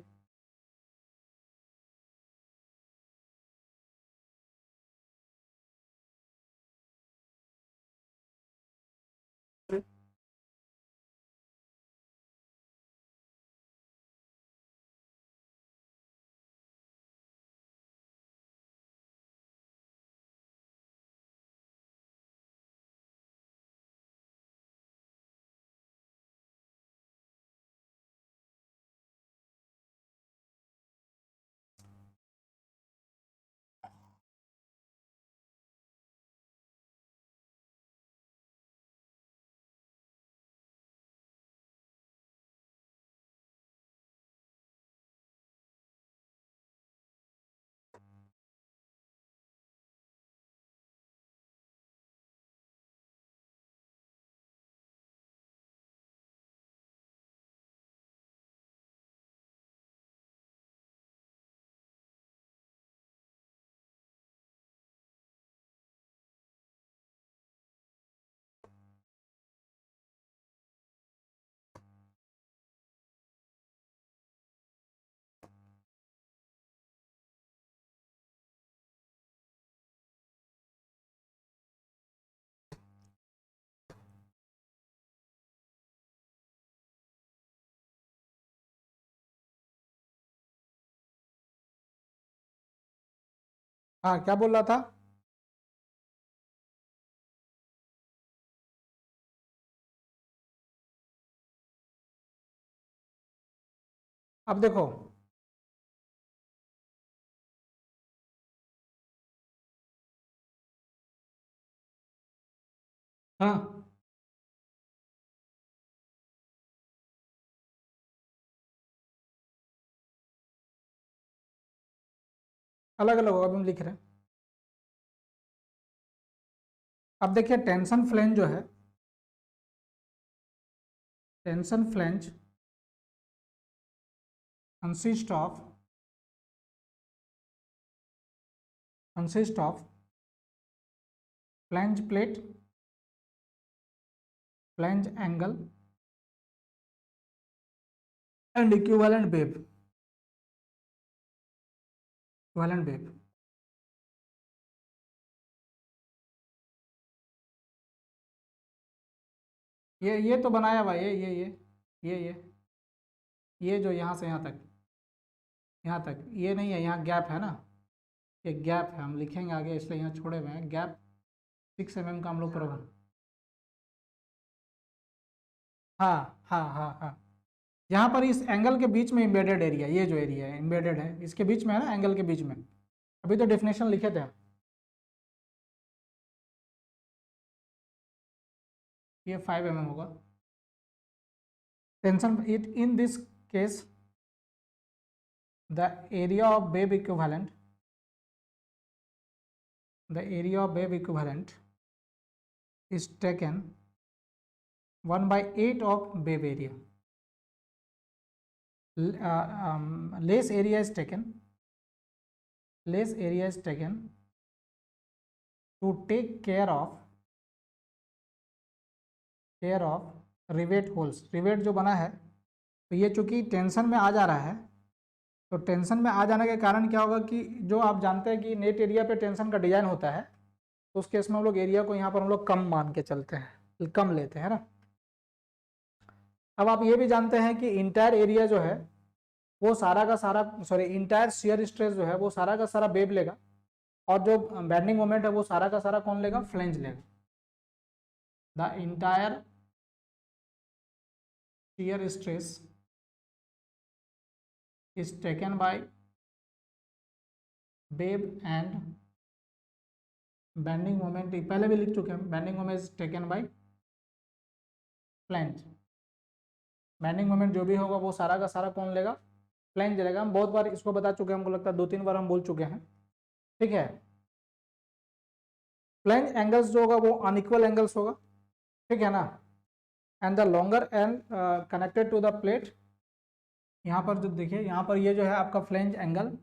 हाँ, क्या बोल रहा था। अब देखो, हाँ अलग अलग होगा, अभी हम लिख रहे हैं। अब देखिए टेंशन फ्लैंज जो है, tension flange consist of flange plate, flange angle and equivalent wave, ये तो बनाया हुआ ये ये जो यहाँ से यहाँ तक ये नहीं है, यहाँ गैप है ना, ये गैप है, हम लिखेंगे आगे इसलिए यहाँ छोड़े हुए हैं गैप 6 mm का हम लोग प्रोग्राम। हाँ, यहाँ पर इस एंगल के बीच में एम्बेडेड एरिया, ये जो एरिया है एम्बेडेड है इसके बीच में है ना, एंगल के बीच में। अभी तो डेफिनेशन लिखे थे, ये 5 mm होगा। Tension it in this case the area of wave equivalent is taken 1/8 of wave area. Less area is taken to take care of rivet holes. Rivet जो बना है तो ये चूंकि टेंशन में आ जा रहा है, तो टेंशन में आ जाने के कारण क्या होगा कि जो आप जानते हैं कि नेट एरिया पे टेंशन का डिजाइन होता है, तो उस केस में हम लोग एरिया को यहाँ पर हम लोग कम मान के चलते हैं, कम लेते हैं ना। अब आप ये भी जानते हैं कि इंटायर एरिया जो है वो सारा का सारा, सॉरी इंटायर शियर स्ट्रेस जो है वो सारा का सारा वेव लेगा, और जो बेंडिंग मोमेंट है वो सारा का सारा कौन लेगा, फ्लेंज लेगा। The entire shear stress is taken by wave and bending moment पहले भी लिख चुके हैं, bending moment is taken by flange. Bending moment जो भी होगा वो सारा का सारा कौन लेगा, फ्लेंज लेगा। हम बहुत बार इसको बता चुके हैं, हमको लगता है 2-3 बार हम बोल चुके हैं, ठीक है। फ्लेंज एंगल्स जो होगा वो अनइक्वल एंगल्स होगा, ठीक है ना। And the longer end connected to the plate, यहाँ पर जो देखिए यहाँ पर ये जो है आपका फ्लेंज एंगल,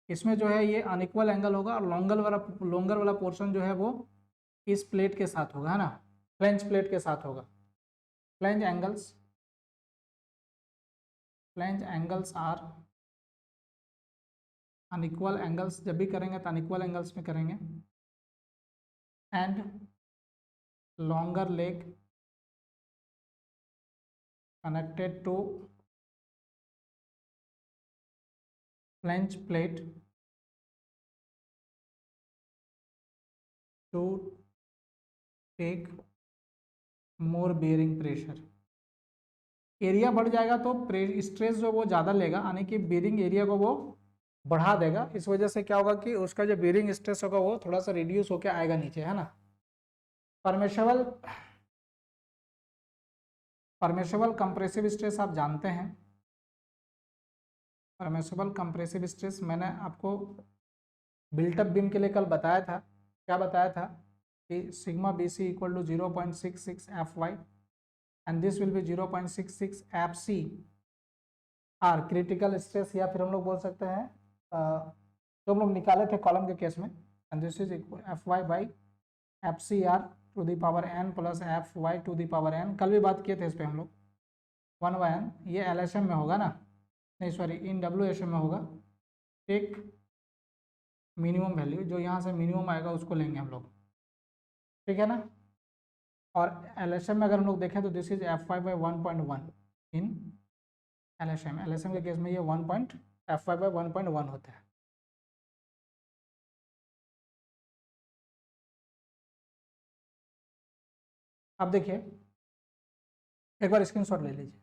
इसमें जो है ये अनइक्वल एंगल होगा और लॉन्गर वाला पोर्शन जो है वो इस प्लेट के साथ होगा, है ना, फ्लेंज प्लेट के साथ होगा। Flange angles are unequal angles, जब भी करेंगे तो अनइक्वल एंगल्स में करेंगे। And longer leg connected to flange plate to take more bearing pressure. Area बढ़ जाएगा तो स्ट्रेस जो वो ज़्यादा लेगा, यानी कि बेयरिंग एरिया को वो बढ़ा देगा। इस वजह से क्या होगा कि उसका जो बेयरिंग स्ट्रेस होगा वो थोड़ा सा रिड्यूस होकर आएगा नीचे, है ना। परमिशबल कंप्रेसिव स्ट्रेस आप जानते हैं। परमिशबल कंप्रेसिव स्ट्रेस मैंने आपको बिल्टअप बीम के लिए कल बताया था। क्या बताया था कि sigma B C equal to 0.66 F Y and this will be 0.66 F C R critical stress, या फिर हम लोग बोल सकते हैं जो हम लोग निकाले थे कॉलम के केस में, and this is F Y by F C R to the power N plus F Y to the power N. कल भी बात किए थे इस पर हम लोग, 1/n। ये एल एस एम में होगा ना, नहीं sorry in W S M में होगा। टेक मिनिमम वैल्यू, जो यहाँ से मिनिमम आएगा उसको लेंगे हम लोग, ठीक है ना। और एल एस एम में अगर हम लोग देखें तो this is F Y by 1.1 in L S M. L S M के केस में ये 1.f5/1.1 होता है। अब देखिए एक बार स्क्रीनशॉट ले लीजिए।